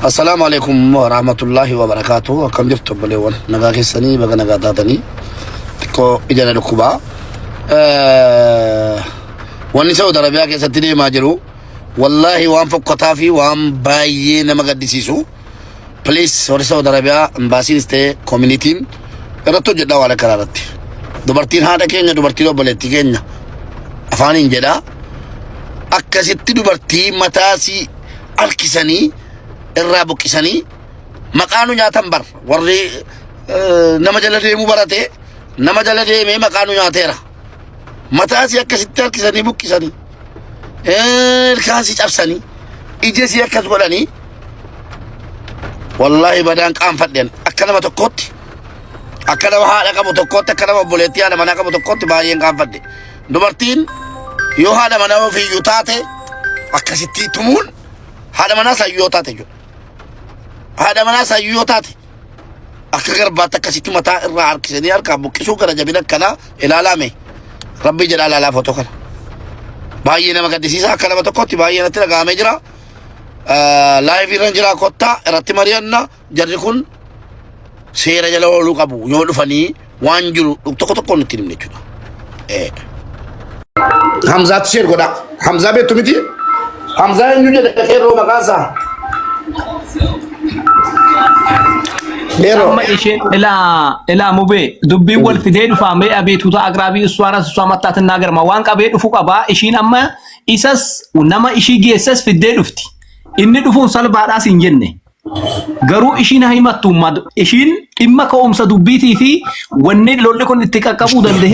السلام عليكم ورحمة الله وبركاته. كم جبت بليون نجاكي سني بقى نجاتاتني تكو إجانا لكوبا ونسوا دربيا كستدي ماجرو والله وام فوق قطافي وام باي نما قدسيسو بليز ورسوا دربيا مباسين استي كوميونيتين رتو جدا ولا كرارتي دوبرتين هذا كينيا دوبرتين بولتي كينيا أفانين جدا أكاسيتي دوبرتين متاسي أركساني الرابو كساني مكانو نياتن بر وري نما جلدي مباراتي نما جلدي مي مكانو نياتيرا متاسي أكاسيتي أركساني بوك كساني الكاسي تفساني إجازي أكاسولاني والله بدان كان فدين أكلمة تكوت أكلمة هذا كم تكوت أكلمة بوليتي أنا منا كم تكوت باين كان فدين دوبرتين يو هذا منا في يوتاتي أكاسيتي تمون هذا منا سيوتاتي جو هذا منا سيوتاتي أكثر باتك كسيتي متى الرعال كسيني أركب كيسو كنا جبنا كنا إلى علامة ربي جلال على فوتوكل باينا ما قديسي سا كلام تكوتي باينا ترى قام يجرا لايف يرنجرا كوتا راتي مريانا جريكون سيرة جلوا لوكابو يولو فني وانجلو تكو نتيم نيجونا حمزة تشير كذا حمزة بيتوميتي حمزة ينجو جدكيرو مكاسا أما إيشين إلى مبي دبي والفدين فامي أبي توتا أقربي السوارة سوامتات الناقر ما وانك أبي دفوك أبا إيشين أما إساس ونما إيشي جيساس في الدين دفتي إني دفون صلب على سنجنة قرو إيشين هاي ماتوما إيشين إما كأمسا دبيتي في وني لولي كون اتكا كابو دنده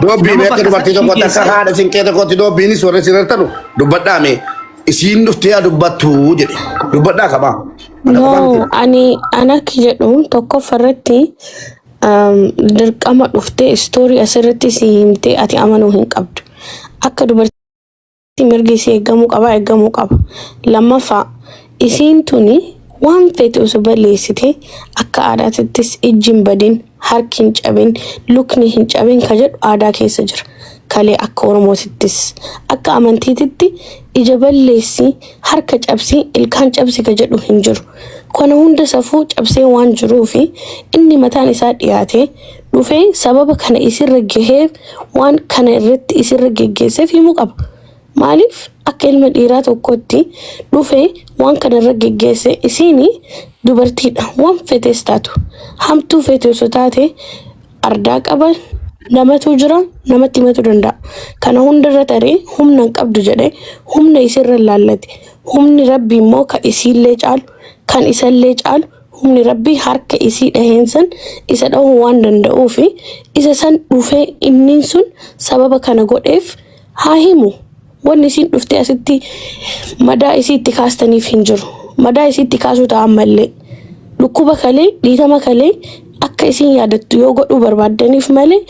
دوبي بيتر باتي جو كوتا سهارة سنكيتا كوتي دوبي ني سورة سيرتانو دبات دامي إسين دفتيا دباتو جدي دبات دا كبا No, أنا كجدون تكو فرتي درك أما دفتي ستوري أسرتي سيمتي أتي أمانو هنك عبد أكدو برتي مرجسي إجامو كابا لما فا إسين توني وان فيتو سبالي سيتي أكا عادات تس إجيم بدين هاركين جابين لوكني هن جابين كجد عادا كي سجر كالي أكا ورموتتس أكا أمانتيتتي إجاباليسي harka cabsii ilkaan cabsi ka jedhu hin jiru kana hunda safuu cabsee waan jiruufi inni mataan isaa dhiyaate dhufee sababa kana isirra gahee waan kana irratti isirra geggeesseef himuu qaba maaliif akka ilma dhiiraa tokkotti dhufee waan kana irra geggeesse isiini dubartiidha waan fetes taatu hamtuu fetes taate ardaa qaba namatu jira namatti matu danda'a kana hunda irra taree humna qabdu jedhe humna isirra laallate humni rabbi immoo ka isiillee caalu kan isallee caalu humni rabbi harka isii dhaheensan isa dhahuu waan danda'uufi isa san dhufee innin sun sababa kana godheef haa himu wanni isiin dhuftee asitti madaa isiitti kaastaniif hin jiru madaa isiitti kaasuu ta'an mallee dhukkuba kalee dhiitama kalee akka isiin yaadattu yoo godhuu barbaaddaniif malee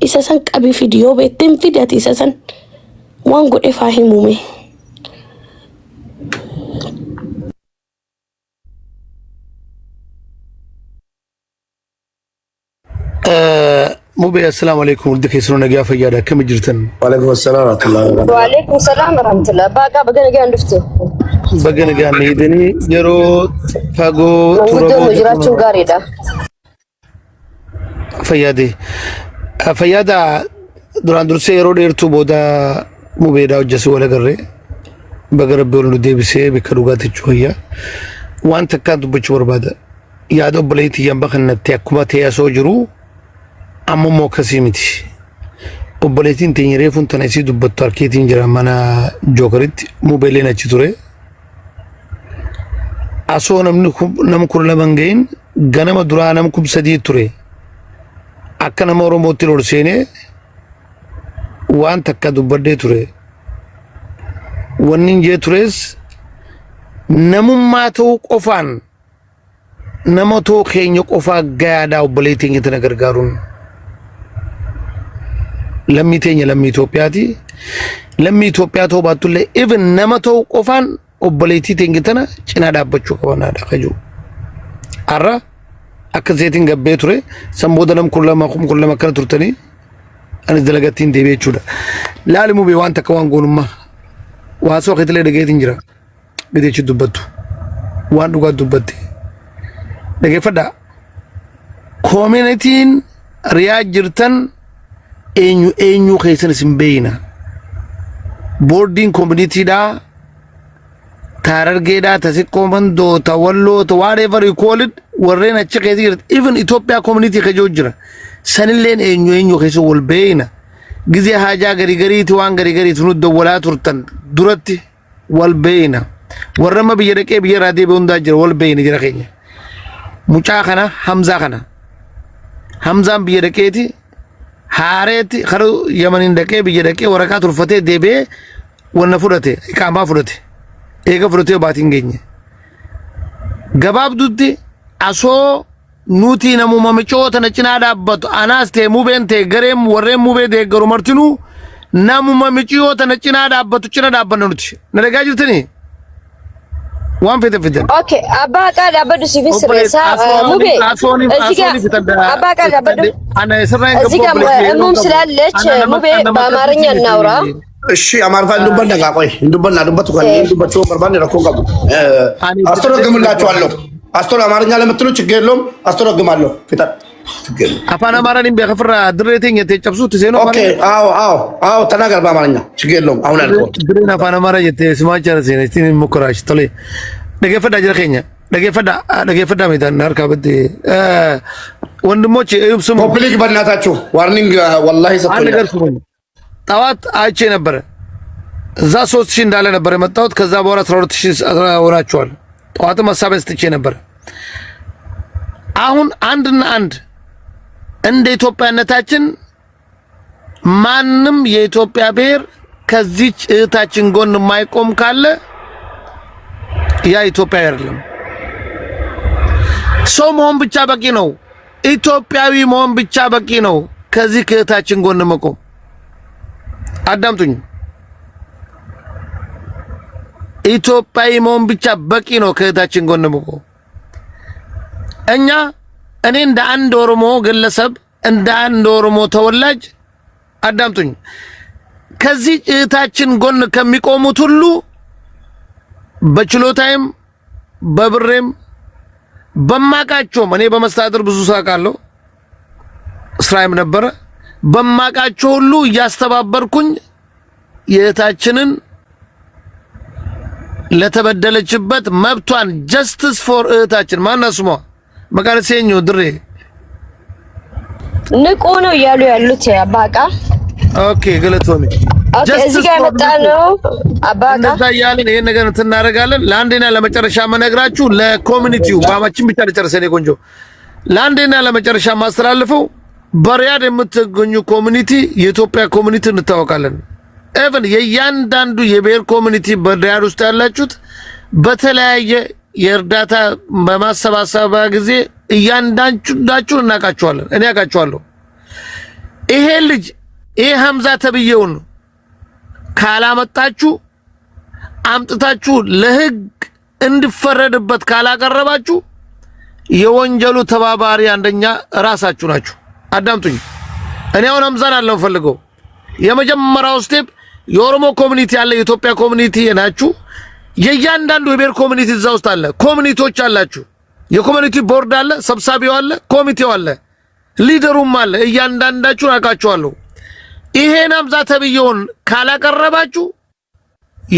isa san qabii fidi yoo beekteen fidi ati isa san waan godheef haa himuume. مبي السلام عليكم ولدك يسرون نجا فيادا كم جرتن وعليكم السلام ورحمة الله وبركاته وعليكم السلام ورحمة الله بقى نجا ندفته بقى نجا نيدني جرو فاقو تربو مجراتشو غاريدا فيادا دوران درسي يرود يرتو بودا مبيدا وجسو ولا قري بقى ربي ولنو ديبسي بكروغات الجوية وانت كانت بجور بادا يادو بليتي ينبخن نتياكوما تياسو جرو أما موكسيمتي وبليتين تنيري فنتنسي دبتو أركيتين جرا منا جوكريت موبيلين أجتوري أسو نمكور لمنجين غنم درا نمكوب سدي توري أكنا مورو موتي رورسيني وان تكا دبردي توري ونين جي توريس نمماتو قفان نمتو خينيو قفا غادا وبليتين يتنقرقارون لمي تيني لمي توبياتي لمي توبياتو باتو لي even نمتو قفان وبليتي تنجتنا چنا دابچو كوانا دا خجو أرى أكزيتين غبيتوري سمبودنم كلما كان ترتني أنا دلقاتين دي بيتشودا لا لمو بيوان تكوان قولما واسو خيتلي دقيتين جرا بديش دبتو waan dhugaa dubbatti dhageeffadha community'n riyaa jirtan eenyu keessan isin beeyna boardiin community dha Tarargeedha Tasiqqoo Mandoo Tawalloo whatever you call it warreen achi keessa jirti even Ethiopia community ka jira sanilleen eenyu keessa wal beeyna gize haajaa gariiti waan gariiti nu dawwalaa turtan duratti wal beeyna warrama biyya dhaqee biyya raadee hundaa jira wal beeyna jira keenya mucaa kana Hamzaan biyya dhaqeeti haareeti karu Yamanin dhaqee biyya dhaqee waraqaa turfatee deebee wanna fudhate iqaamaa fudhate eega fudhatee baatiin geenye gabaabdutti asoo nuti namuma micoota na cinaa dhaabbatu anaas ta'e mubeen ta'e gareem warreen mubee deeggaru martinuu namuma micoota na cinaa dhaabbatu cina dhaabbanna nuti na dhagaa jirtanii waan fete okay abbaa ቃል አበዱ ሲቪስ ሬሳ ሙቤ እዚህ ጋር አባ ቃል አበዱ ana እስራኤል እዚህ ጋር እሙም ስላለች ሙቤ በአማርኛ እናውራ እሺ አማርፋ እንዱበል ነጋ ቆይ እንዱበልና ዱበት ቆይ እንዱበቸው በርባን ረኮ ጋቡ አስተረግምላችኋለሁ አስተረ አማርኛ ለምትሉ ችግር የለውም አስተረግማለሁ ፍጠን ችግር አፋን አማራን ቢያከፍራ ድሬቴኝ የተጨብሱት ዜና ኦኬ አዎ ተናገር በአማርኛ ችግር የለውም አሁን አልቆ ድሬና አፋን አማራ የተስማቻለ ዜና እስቲ ሙከራሽ ተለ ደገፈዳ ጅረከኛ ደገፈዳ ሜዳን አርካበት ወንድሞች እብስሙ ፐብሊክ በእናታችሁ ዋርኒንግ ወላሂ ሰጥቶኝ ጠዋት አይቼ ነበር እዛ 3000 እንዳለ ነበር የመጣሁት ከዛ በኋላ 12000 ሆናችኋል ጠዋትም ሐሳቤን ስጥቼ ነበር አሁን አንድና አንድ እንደ ኢትዮጵያነታችን ማንም የኢትዮጵያ ብሔር ከዚች እህታችን ጎን የማይቆም ካለ ያ ኢትዮጵያ አይደለም ሰው መሆን ብቻ በቂ ነው ኢትዮጵያዊ መሆን ብቻ በቂ ነው ከዚህ ከእህታችን ጎን መቆም አዳምጡኝ ኢትዮጵያዊ መሆን ብቻ በቂ ነው ከእህታችን ጎን መቆም እኛ እኔ እንደ አንድ ኦሮሞ ግለሰብ እንደ አንድ ኦሮሞ ተወላጅ አዳምጡኝ ከዚህ እህታችን ጎን ከሚቆሙት ሁሉ በችሎታይም በብሬም በማቃቸውም እኔ በመስተዳድር ብዙ ሳቃለሁ ስራይም ነበር በማቃቸው ሁሉ ያስተባበርኩኝ የእህታችንን ለተበደለችበት መብቷን ጀስቲስ ፎር እህታችን ማናስሟ መቃረሴኞ ድሬ ንቆ ነው ያሉ ያሉት አባቃ ኦኬ ገለቶሚ ኦኬ እዚህ ጋር መጣነው አባቃ እንደዛ ያለን ይሄን ነገር እንትናረጋለን ለአንዴና ለመጨረሻ መነግራችሁ ለኮሚኒቲው ባማችን ብቻ ለጨርሰኔ ቆንጆ ለአንዴና ለመጨረሻ ማስተላልፈው በሪያድ የምትገኙ ኮሚኒቲ የኢትዮጵያ ኮሚኒቲ እንታወቃለን ኤቨን የያንዳንዱ የብሔር ኮሚኒቲ በሪያድ ውስጥ ያላችሁት በተለያየ የእርዳታ በማሰባሰባ ጊዜ እያንዳንዳችሁ እናቃችኋለን እኔ አቃችኋለሁ ይሄ ልጅ ይሄ ሐምዛ ተብየውን ካላመጣችሁ አምጥታችሁ ለህግ እንድፈረድበት ካላቀረባችሁ የወንጀሉ ተባባሪ አንደኛ ራሳችሁ ናችሁ አዳምጡኝ እኔ አሁን ሐምዛን አለው ፈልገው የመጀመሪያው ስቴፕ የኦሮሞ ኮሚኒቲ አለ የኢትዮጵያ ኮሚኒቲ ናችሁ የያንዳንዱ የብሔር ኮሚኒቲ እዛ ውስጥ አለ ኮሚኒቲዎች አላችሁ የኮሚኒቲ ቦርድ አለ ሰብሳቢው አለ ኮሚቴው አለ ሊደሩም አለ እያንዳንዳችሁ አቃችኋለሁ ይሄን ሐምዛ ተብየውን ካላቀረባችሁ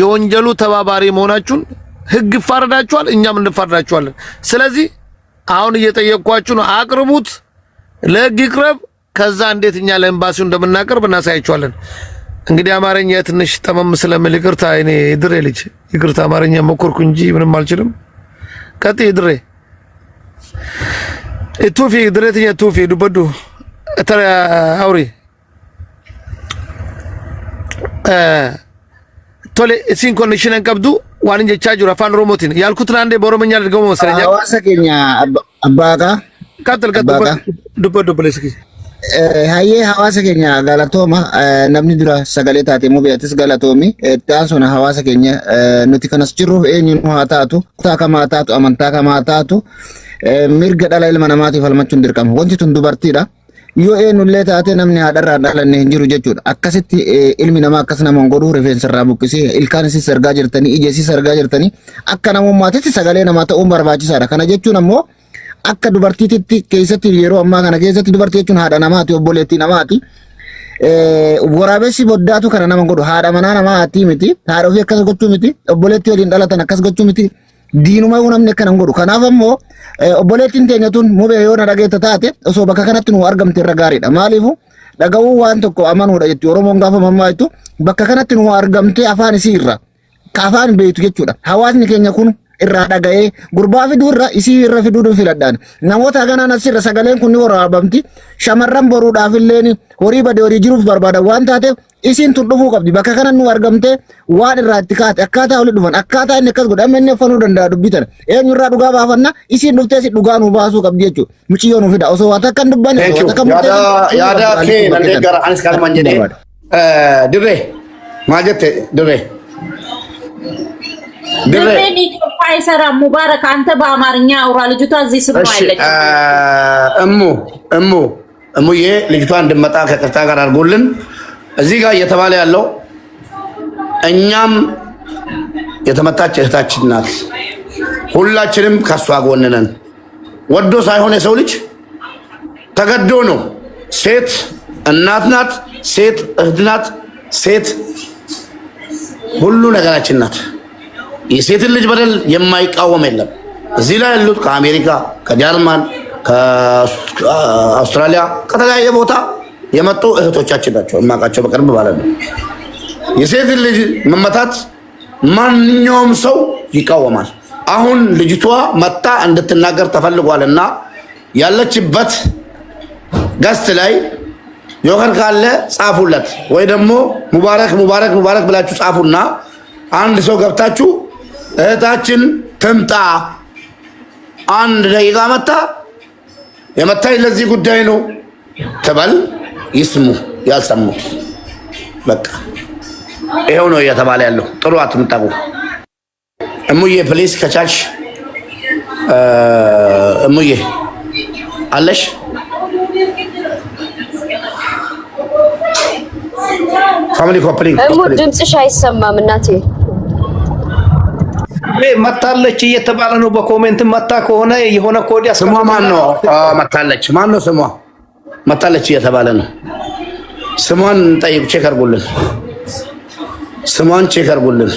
የወንጀሉ ተባባሪ መሆናችሁን ህግ ይፋረዳችኋል እኛም እንፋረዳችኋለን ስለዚህ አሁን እየጠየቅኳችሁ ነው አቅርቡት ለህግ ይቅረብ ከዛ እንዴት እኛ ለኤምባሲው እንደምናቀርብ እናሳያችኋለን እንግዲህ አማርኛ ትንሽ ተመም ስለምል ይቅርታ እኔ ድሬ ልጅ ይቅርታ አማርኛ ሞከርኩ እንጂ ምንም አልችልም ቀጥይ ድሬ እቱፊ ድሬትኛ ቱፊ ዱበዱ ተራ አውሪ ቶሌ ሲን ኮኔክሽን ቀብዱ ዋን እንጀ ቻጁራ ፋን ሮሞቲን ያልኩት አንዴ በኦሮምኛ አድርገው መሰለኛ ሐዋሰከኛ አባጋ ቀጥል ዱበዱ ብለስኪ ሃዬ ሐዋሰከኛ ጋላቶማ namni dura sagalee taate mubeetis galatomi taasuna hawaasa keenya nuti kanas jirru eenyuun haa taatu kamaa taatu amantaa kamaa taatu mirga dhala ilma namaatiif falmachuun dirqama wanti tun dubartiidha yoo eenyullee taate namni haadharraa dhalanne hin jiru jechuudha. Akkasitti ilmi namaa akkas nama godhuu rifeensarraa buqqisee ilkaan isis argaa jirtanii ija isis argaa jirtanii akka namummaatitti sagalee namaa ta'uun barbaachisaadha. Kana jechuun ammoo akka dubartiititti keessatti yeroo ammaa kana keessatti dubartii jechuun haadha namaati obboleettii namaati. Waraabessi boddaatu kana nama godhu haadha manaa namaati miti haadha ofii akkas gochuu miti obboleettii waliin dhalatan akkas gochuu miti. Diinuma namni akkana godhu. Kanaaf ammoo obboleettiin teenya tun mubee yoo na dhageetta taate osoo bakka kanatti nu argamte irra gaariidha. Maaliifuu dhaga'uu waan tokko amanuudha jechuudha. Oromoon gaafa mammaa jettu bakka kanatti nu argamte afaan isii irra ka afaan beektu jechuudha. Hawaasni keenya kun irraa dhaga'ee gurbaa fiduu irra isii irra fiduu filadhaan. Namoota haganaan asirra sagaleen kun ni waraabamti. Shamarran boruudhaaf illee horii badee horii jiruuf barbaadan waan taateef isiin tun dhufuu qabdi. Bakka kana nu argamte waan irraa itti kaate akkaataa oli dhufan akkaataa inni akkas godha amma inni affanuu danda'a dubbitan. Eenyurraa dhugaa baafanna isiin dhuftee si dhugaa nu baasuu qabdi jechuudha. Muciyyoo nu fida osoo waan akka hin dubbanne osoo akka murteessu. Yaada kee nandee gara anis kalman jedhee dirree maal jette dirree? ድሬን ኢትዮጵያ አይሰራም። ሙባረክ አንተ በአማርኛ አውራ። ልጅቷ እዚህ ስም ነው ያለች። እሙዬ ልጅቷ እንድመጣ ከቅርታ ጋር አድርጎልን እዚህ ጋር እየተባለ ያለው እኛም የተመታች እህታችን ናት። ሁላችንም ከሷ ጎን ነን። ወዶ ሳይሆን የሰው ልጅ ተገዶ ነው። ሴት እናት ናት፣ ሴት እህት ናት፣ ሴት ሁሉ ነገራችን ናት። የሴትን ልጅ በደል የማይቃወም የለም። እዚህ ላይ ያሉት ከአሜሪካ፣ ከጀርመን፣ ከአውስትራሊያ ከተለያየ ቦታ የመጡ እህቶቻችን ናቸው። የማውቃቸው በቅርብ ማለት ነው። የሴትን ልጅ መመታት ማንኛውም ሰው ይቃወማል። አሁን ልጅቷ መጣ እንድትናገር ተፈልጓልና ያለችበት ገስት ላይ ጆከር ካለ ጻፉለት ወይ ደግሞ ሙባረክ ሙባረክ ሙባረክ ብላችሁ ጻፉና አንድ ሰው ገብታችሁ እህታችን ትምጣ አንድ ደቂቃ መጣ የመታይ ለዚህ ጉዳይ ነው ተባል ይስሙ ያልሰሙት በቃ ይሄው ነው እየተባለ ያለው። ጥሩ አትምጣቁ። እሙዬ ፕሊስ ከቻልሽ እሙዬ አለሽ ፋሚሊ ኮፕሊንግ እሙ ድምጽሽ አይሰማም እናቴ። መታለች እየተባለ ነው በኮሜንት መታ ከሆነ የሆነ ኮድ ስሟ ማን ነው? መታለች ማን ነው ስሟ? መታለች እየተባለ ነው። ስሟን ጠይቁ፣ ቼክ አድርጉልን። ስሟን ቼክ አድርጉልን።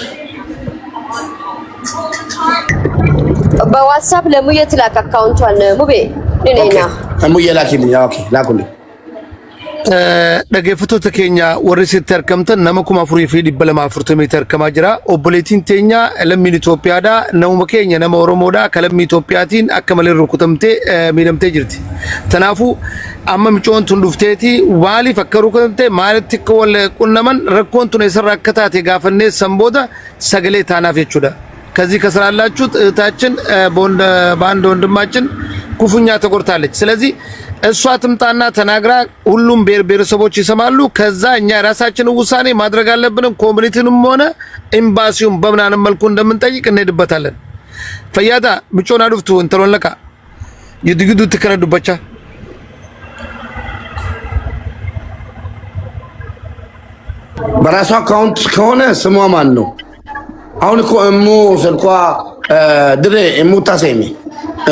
በዋትስአፕ ለሙዬ ትላክ አካውንቷን ሙቤ ነኝና ሙዬ ላኪልኝ። ኦኬ ላኩልኝ። dhaggeeffattoota keenya warri sitti argamtan nama 4,240 argamaa jira. Obboleettiin teenya lammiin Itoophiyaadha. Namuma keenya nama Oromoodha. Kan lammii Itoophiyaatiin akka malee rukutamtee miidhamtee jirti. Kanaafuu amma micoon tun dhufteeti maaliif akka rukutamtee maalitti akka wal qunnaman rakkoon tun eessarraa akka taate gaafannee san booda sagalee taanaaf jechuudha. ከዚህ ከስራላችሁት እህታችን በአንድ ወንድማችን ኩፉኛ ተቆርታለች። ስለዚህ እሷ ትምጣና ተናግራ ሁሉም ብሔር ብሔረሰቦች ይሰማሉ። ከዛ እኛ ራሳችን ውሳኔ ማድረግ አለብን። ኮሚኒቲንም ሆነ ኤምባሲውን በምናንም መልኩ እንደምንጠይቅ እንሄድበታለን። ፈያዳ ብጮና ዱፍቱ እንተሎለካ ይድግዱ ትከነዱበቻ በራሷ አካውንት ከሆነ ስሟ ማን ነው? አሁን እኮ እሙ ስልኳ ድሬ እሙ ታሰሚ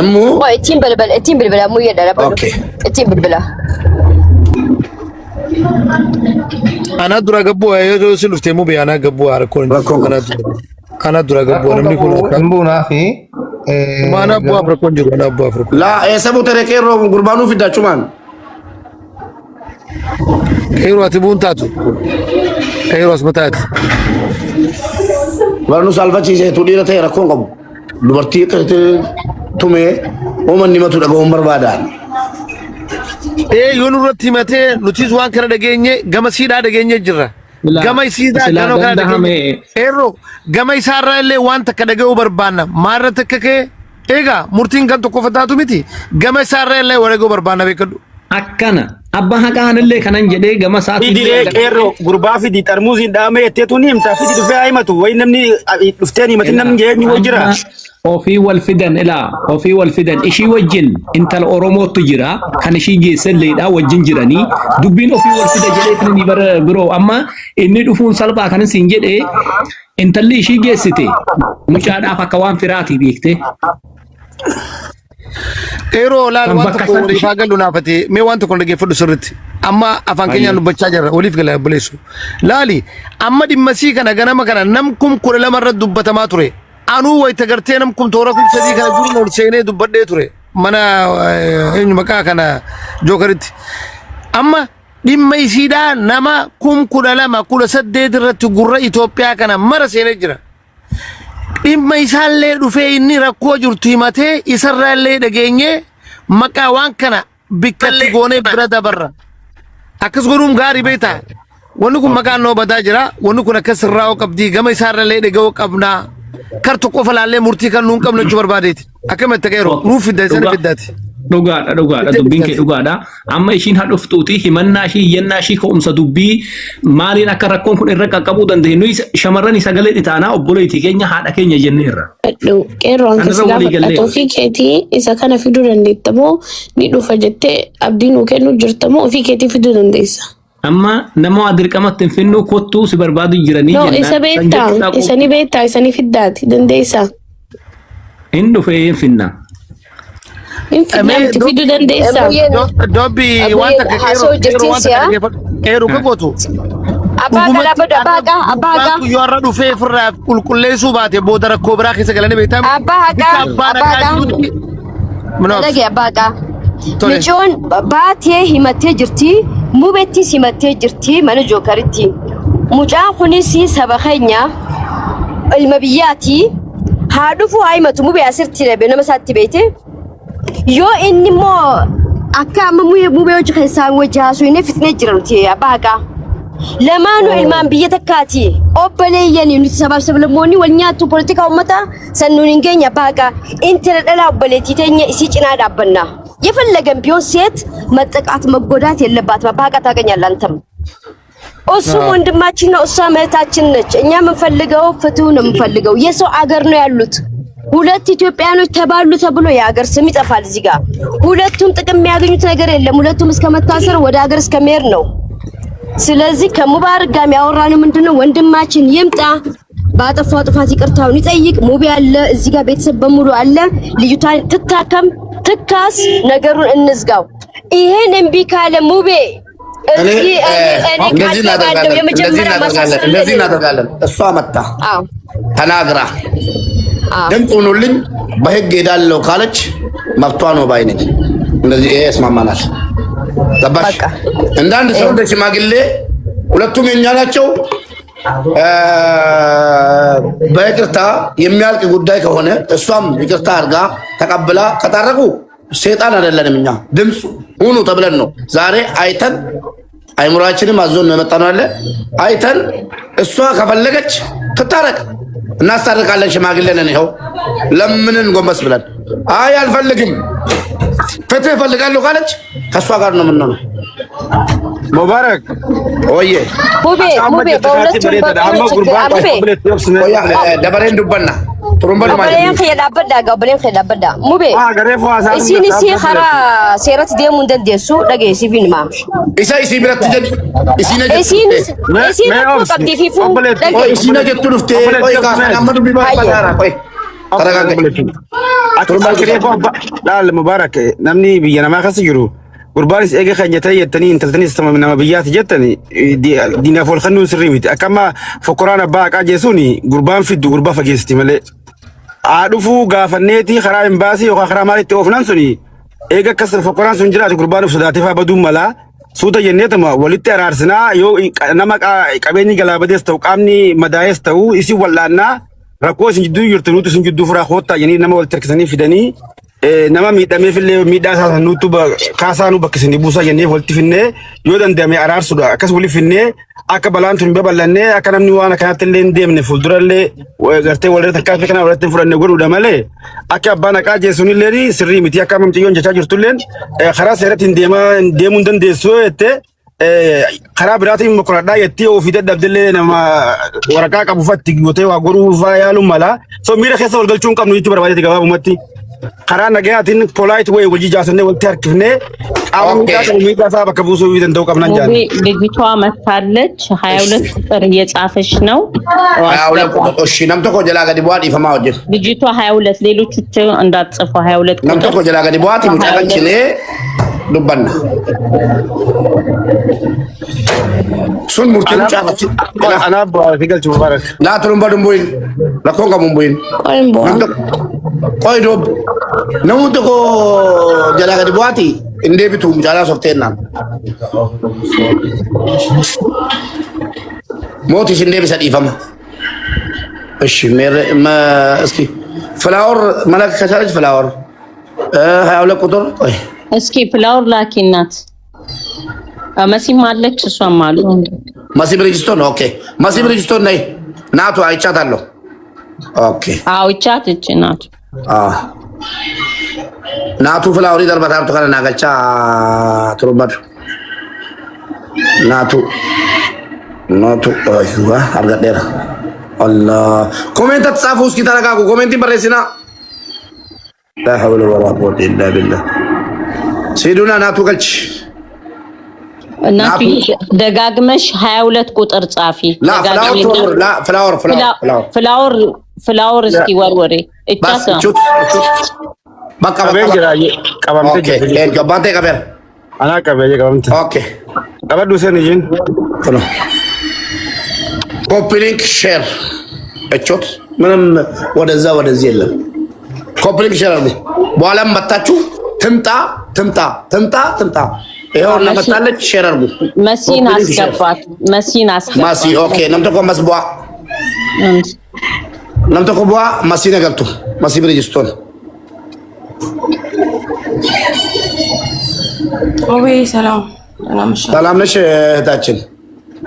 እሙ እቲም በልበላ እሙ እየደረበ ኦኬ እቲም በልበላ አና ዱራ ገቦ አዮ ሲሉፍቴ ሙ ቢያና ገቦ አረኮን አና ዱራ ገቦ ነምኒ ኩኑ እምቡና ፊ ማና ቡ አፍረኮን ጅሩ አና ቡ አፍረኮ ላ ኤሰቡ ተረቄሮ ጉርባኑ ፊዳችሁ ማን ኬሮ አትቡንታቱ ኬሮ አስመታት warnu salfachiise tudhiira ta'e rakkoon qabu dubartii tume uumanni matu dhaga'uun barbaadaan. Yoon irratti himatee nutis waan kana dhageenye gama siidhaa dhageenye jirra. Gama isiidhaa ganoo kana dhageenye. Eerroo gama isaarraa illee waan takka dhaga'uu barbaanna. Maarra takka kee eegaa murtiin kan tokko fataatu miti. Gama isaarraa illee dhaga'uu barbaanna beekadhu. akkana abba haqaanillee kanan jedhee gama saati diree qeerroo gurbaa fidi xarmuuziin dhaamee etteetu ni himta fidi dhufee haimatu way namni dhufteen himatin namni jeenyu way jira ofii wal fidan ilaa ofii wal fidan ishii wajjin intala Oromootu jira kan ishii geessalleedha wajjin jiranii dubbiin ofii wal fida jedhee ni bara biroo amma inni dhufuun salphaa kan isin jedhee intalli ishii geessite mucaadhaaf akka waan firaati beekte. Ero laal wanta ko wali fagal lunafati me wanta ko ndage fudu sirriti amma afan kenya no bacca jarra olif gala bulesu lali amma dimmasi kana ganama kana nam kum kula lamarra dubbata ma ture anu way tagartee nam kum toora kum sadi kana duri no seene dubbadde ture mana enu maka kana jokariti amma dimmay sida nama kum kula lama kula saddeed irratti gurra Ethiopia kana mara seene jira dhimma isaallee dhufee inni rakkoo jirtu himatee isarraallee dhageenye maqaa waan kana bikkatti goonee bira dabarra akkas godhuun gaarii beektaa wanni kun maqaan noo badaa jira wanni kun akkas irraa qabdii gama isaarraallee dhaga'uu qabnaa kar tokko falaallee murtii kan nuun qabna jechuu barbaadeeti akkamitti qeeroo nuuf fidda isaan fiddaati. Dhugaadha dubbiin kee dhugaadha amma ishiin hadhuftuuti himannaa ishii iyyannaa ishii ka'umsa dubbii maaliin akka rakkoon kun irra qaqqabuu dandeenyu shamarran sagalee dhitaanaa obboleetii keenya haadha keenya jenneerra. Qeerroon keessaa ofii keetii isa kana fiduu dandeettamoo ni dhufa jettee abdii nuu kennuu jirtamoo ofii keetii fiduu dandeessa. Amma nama waa dirqamatti hin finnu kottuu si barbaadu jiranii jennaan. Isa beektaa isani beektaa isani fiddaati dandeessa. Hin dhufee hin finna. Infinite fidu dandeessa. Dobbi wanta qeeroo gogotu. Abbaa yoo irra dhufee firraa qulqulleessuu baate booda rakkoo biraa keessa galanii beektaa. Abbaa Micoon baatee himattee jirti mubettis himattee jirti mana jookaritti. Mucaan kunis saba keenya ilma biyyaati haa dhufu haa himatu mubee asirratti dhabe nama isaatti beekte. Yoo inni moo akka amma mubee hojii keessaan wajji haasuu inni fitnee jira nuti abbaa lamaanuu ilmaan biyya takkaati obboleeyyanii nuti sabaaf sablammoonni wal nyaattu politika uummataa sannuun hin geenye abbaa intala dhalaa obboleettii teenya isii cinaa dhaabbanna የፈለገን ቢሆን ሴት መጠቃት መጎዳት የለባትም አባቃ ታገኛለህ አንተም እሱ ወንድማችን ነው እሷ እህታችን ነች እኛ የምንፈልገው ፍትህ ነው የምንፈልገው የሰው አገር ነው ያሉት ሁለት ኢትዮጵያኖች ተባሉ ተብሎ የሀገር ስም ይጠፋል እዚህ ጋር ሁለቱም ጥቅም የሚያገኙት ነገር የለም ሁለቱም እስከመታሰር ወደ ሀገር እስከመሄድ ነው ስለዚህ ከሙባረክ ጋር ያወራነው ምንድነው ወንድማችን ይምጣ ባጠፋው ጥፋት ይቅርታውን ይጠይቅ ሙቢ አለ እዚህ ጋር ቤተሰብ በሙሉ አለ ልጅቷን ትታከም ትካስ ነገሩን እንዝጋው ይሄን እምቢ ካለ ሙቤ እንደዚህ እናደርጋለን እሷ መጣ ተናግራ ድምፅ ሁኑልኝ በህግ ሄዳለሁ ካለች መብቷ ነው ባይ ነኝ እንደዚህ ይሄ ያስማማናል ገባሽ እንዳንድ ሰው እንደ ሽማግሌ ሁለቱም የኛ ናቸው በይቅርታ የሚያልቅ ጉዳይ ከሆነ እሷም ይቅርታ አድርጋ ተቀብላ ከታረቁ ሰይጣን አይደለንም እኛ ድምፅ ሁኑ ተብለን ነው ዛሬ አይተን አይምሯችንም አዞን ነው የመጣነው አለ አይተን እሷ ከፈለገች ትታረቅ እናስታርቃለን ሽማግሌ ነን ይኸው ለምንን ጎንበስ ብለን አይ አልፈልግም ፍትህ እፈልጋለሁ ካለች ከእሷ ጋር ነው የምንሆነው ሙባረክ ወዬ ሙቤ ደበሬን ዱበና ጥሩምበል ማለት ነው በለን ኸላበዳ ሙቤ እሲኒሲ ኸራ ሴረት ደሙ እንደደሱ ደገሲ ፊልማ ኢሲ ብረት ጀድ ኢሲነ ቀብዲፊፉ ኢሲነ ጀቱ ዱፍቴ ቆይ ካናመዱ ቢባባራ ቆይ laal mubarak namni biyya namaa keessa jiru gurbaanis eega keenyatee jettanii intaltanis nama biyyaati jettani diinaaf ol kennuun sirrii miti akkama fokkoraan abbaa haqaa jeesuun gurbaan fiddu gurbaa fageessiti malee haa dhufuu gaafanneeti karaa imbaasii yookaan karaa maalitti oofnan suni eega akkas fokkoraan sun jiraate gurbaan of sodaatee faa baduun malaa suuta jenneetuma walitti araarsinaa yoo nama qabeenyi galaabadees ta'u qaamni madaayees ta'u isin wal'aannaa rakkoo isin jidduu jirtu nuti isin jidduu furaa koottaa jennee nama walitti harkisanii fidanii nama miidhameefillee miidhaa isaa nutti kaasaa nu bakkisanii buusaa jennee walitti finnee yoo danda'ame araarsudha akkas walitti finnee akka balaan tun babal'annee akka namni waan akkanatti illee hin deemne fuuldurallee gartee walirra takkaafii kana walitti hin fudhanne godhuudha malee akka abbaan haqaa jeessuun illee sirrii miti akka mamtiyyoon jechaa jirtullee karaa seeratti hin deemuu hin dandeessu jettee karaa biraatiin mokoradhaa yettee ofii dadhabdellee nama waraqaa qabu ufatti gootee waa godhuu fa'aa yaaluun mala. So miira keessa wal galchuu hin qabnu jechuudha barbaadeeti gabaabumatti. karaa nagayaatiin polite way wajji jaasonnee walitti harkifnee qaamni miidhaa isaa bakka buusuu danda'u qabnan jaan ልጅቷ መታለች 22 ቁጥር እየጻፈች ነው 22 ቁጥር እሺ ነምቶ ኮጀላ ገዲ ቧዲ ፈማ ወጀ ልጅቷ 22 ሌሎቹ እንዳትጽፉ 22 ቁጥር ነምቶ ኮጀላ ገዲ ቧዲ ሙጫቀንችኔ ዱባና ሱን ሙርቴን ጫፈች አና ፊገልቹ ሙባረክ ላትሩም በዱምቡይን ለኮንጋ ሙምቡይን ቆይ ዶብ ነሙቶ ኮ ጀላ ገዲ ቧዲ እንዴ ቢቱ ሙጫላ ሶፍቴና ሞቲስ እንዴ ቢሰዲፈማ እሺ ሜር እስኪ ፍላወር መላክ ከቻለች ፍላወር 22 ቁጥር ቆይ እስኪ ፍላወር ላኪናት መሲም አለች እሷም አሉ መሲ ብሪጅስቶን ኦኬ መሲ ብሪጅስቶን ነይ ናቱ አይቻታለሁ ኦኬ አው ይቻትች ናቱ ናቱ ፍላወሪ ደርባታርቱ ካለና ገልቻ ትሩመድ ናቱ አይዋ አርጋዴራ አላህ ኮሜንት ተጻፉ እስኪ ተረጋጉ ኮሜንት በረሲና لا حول ولا قوة إلا بالله سيدنا ناتو قلش ناتو دقاقمش 22 قطر صافي لا فلاور اسكي وروري بس شوت بقى اوكي قبانتي قبر انا قبل قبنت اوكي قبل سنجين خلاص كوبي لينك شير እቾት ምንም ወደዛ ወደዚህ የለም ኮምፕሊት ይችላል በኋላም መጣችሁ ትምጣ ይሄው እና መጣለች ሼር አድርጉ መሲን አስገባት ማሲ ኦኬ ነምተኮ ቧ ማሲ ነገርቱ ማሲ ብሪጅስቶን ኦቤ ሰላም ነሽ እህታችን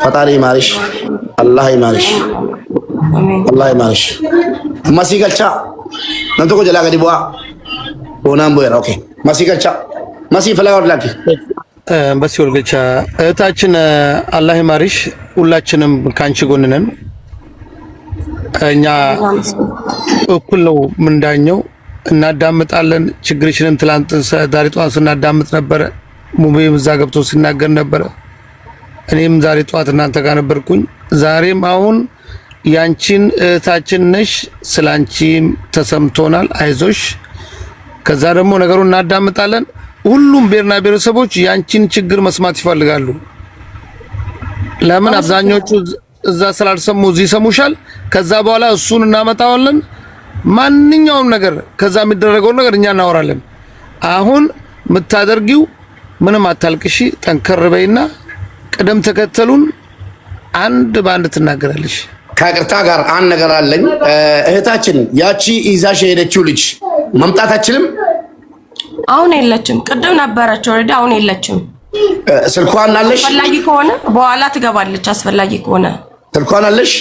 ፈጣሪ ይማርሽ አላህ ይማርሽ አላህ ይማርሽ ማሲ ገልቻ nanti kau jalan ke di bawah, bonam boy, oke. Masih kerja, masih flower lagi. በሲ ወልገቻ እህታችን አላህ ይማርሽ ሁላችንም ካንቺ ጎን ነን እኛ እኩል ነው ምንዳኘው እናዳምጣለን ችግርሽንም ትላንት ዛሬ ጧት ስናዳምጥ ነበር ሙቤም እዛ ገብቶ ሲናገር ነበር እኔም ዛሬ ጧት እናንተ ጋር ነበርኩኝ ዛሬም አሁን ያንቺን እህታችን ነሽ ስላንቺም ተሰምቶናል አይዞሽ ከዛ ደግሞ ነገሩን እናዳምጣለን ሁሉም ብሔርና ብሔረሰቦች ያንቺን ችግር መስማት ይፈልጋሉ ለምን አብዛኞቹ እዛ ስላልሰሙ እዚህ ሰሙሻል ከዛ በኋላ እሱን እናመጣዋለን ማንኛውም ነገር ከዛ የሚደረገው ነገር እኛ እናወራለን አሁን ምታደርጊው ምንም አታልቅሺ ጠንከር በይና ቀደም ተከተሉን አንድ ባንድ ትናገራለሽ ከቅርታ ጋር አንድ ነገር አለኝ እህታችን ያቺ ኢዛሽ ሄደችው ልጅ መምጣታችንም አሁን የለችም ቅድም ነበረች ኦሬዲ አሁን የለችም ስልኳን አለሽ አስፈላጊ ከሆነ በኋላ ትገባለች አስፈላጊ ከሆነ ስልኳን አለሽ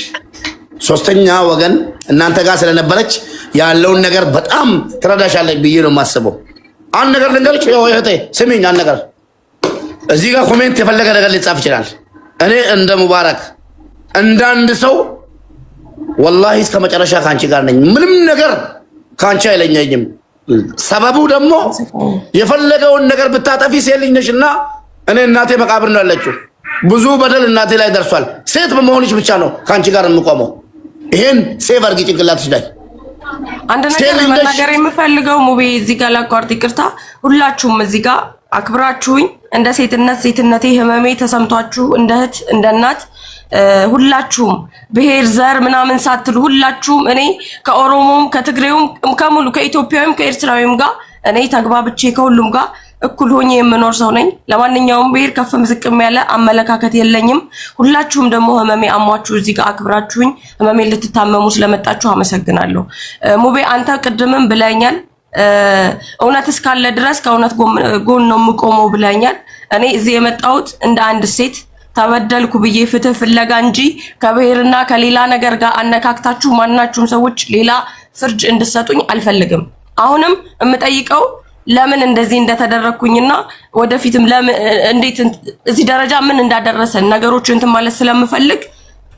ሶስተኛ ወገን እናንተ ጋር ስለነበረች ያለውን ነገር በጣም ትረዳሻለች ብዬ ነው የማስበው አንድ ነገር ልንገርሽ እህቴ ስሚኝ አንድ ነገር እዚህ ጋር ኮሜንት የፈለገ ነገር ሊጻፍ ይችላል እኔ እንደ ሙባረክ እንደ አንድ ሰው والله እስከ መጨረሻ ካንቺ ጋር ነኝ ምንም ነገር ካንቺ አይለኝም ሰበቡ ደግሞ የፈለገውን ነገር ብታጠፊ ሴልኝ ነሽና እኔ እናቴ መቃብር ነው ያለችው ብዙ በደል እናቴ ላይ ደርሷል ሴት በመሆንሽ ብቻ ነው ካንቺ ጋር እንቆመው ይሄን ሴቭ አርጊ ጭንቅላትሽ ላይ አንድ ነገር መናገር የምፈልገው ሙቤ እዚህ ጋር ላቋርጥ ይቅርታ ሁላችሁም እዚህ ጋር አክብራችሁኝ እንደ ሴትነቴ ህመሜ ተሰምቷችሁ እንደ እህት እንደ እናት ሁላችሁም ብሔር ዘር ምናምን ሳትሉ ሁላችሁም እኔ ከኦሮሞም ከትግሬውም ከሙሉ ከኢትዮጵያውም ከኤርትራዊም ጋር እኔ ተግባብቼ ከሁሉም ጋር እኩል ሆኜ የምኖር ሰው ነኝ ለማንኛውም ብሔር ከፍም ዝቅም ያለ አመለካከት የለኝም ሁላችሁም ደግሞ ህመሜ አሟችሁ እዚህ ጋር አክብራችሁኝ ህመሜ ልትታመሙ ስለመጣችሁ አመሰግናለሁ ሙቤ አንተ ቅድምም ብለኛል እውነት እስካለ ድረስ ከእውነት ጎን ነው የምቆመው ብለኛል እኔ እዚህ የመጣሁት እንደ አንድ ሴት ተበደልኩ ብዬ ፍትህ ፍለጋ እንጂ ከብሔርና ከሌላ ነገር ጋር አነካክታችሁ ማናችሁም ሰዎች ሌላ ፍርድ እንድሰጡኝ አልፈልግም አሁንም እምጠይቀው ለምን እንደዚህ እንደተደረኩኝና ወደፊትም ለምን እንዴት እዚህ ደረጃ ምን እንዳደረሰን ነገሮች እንትን ማለት ስለምፈልግ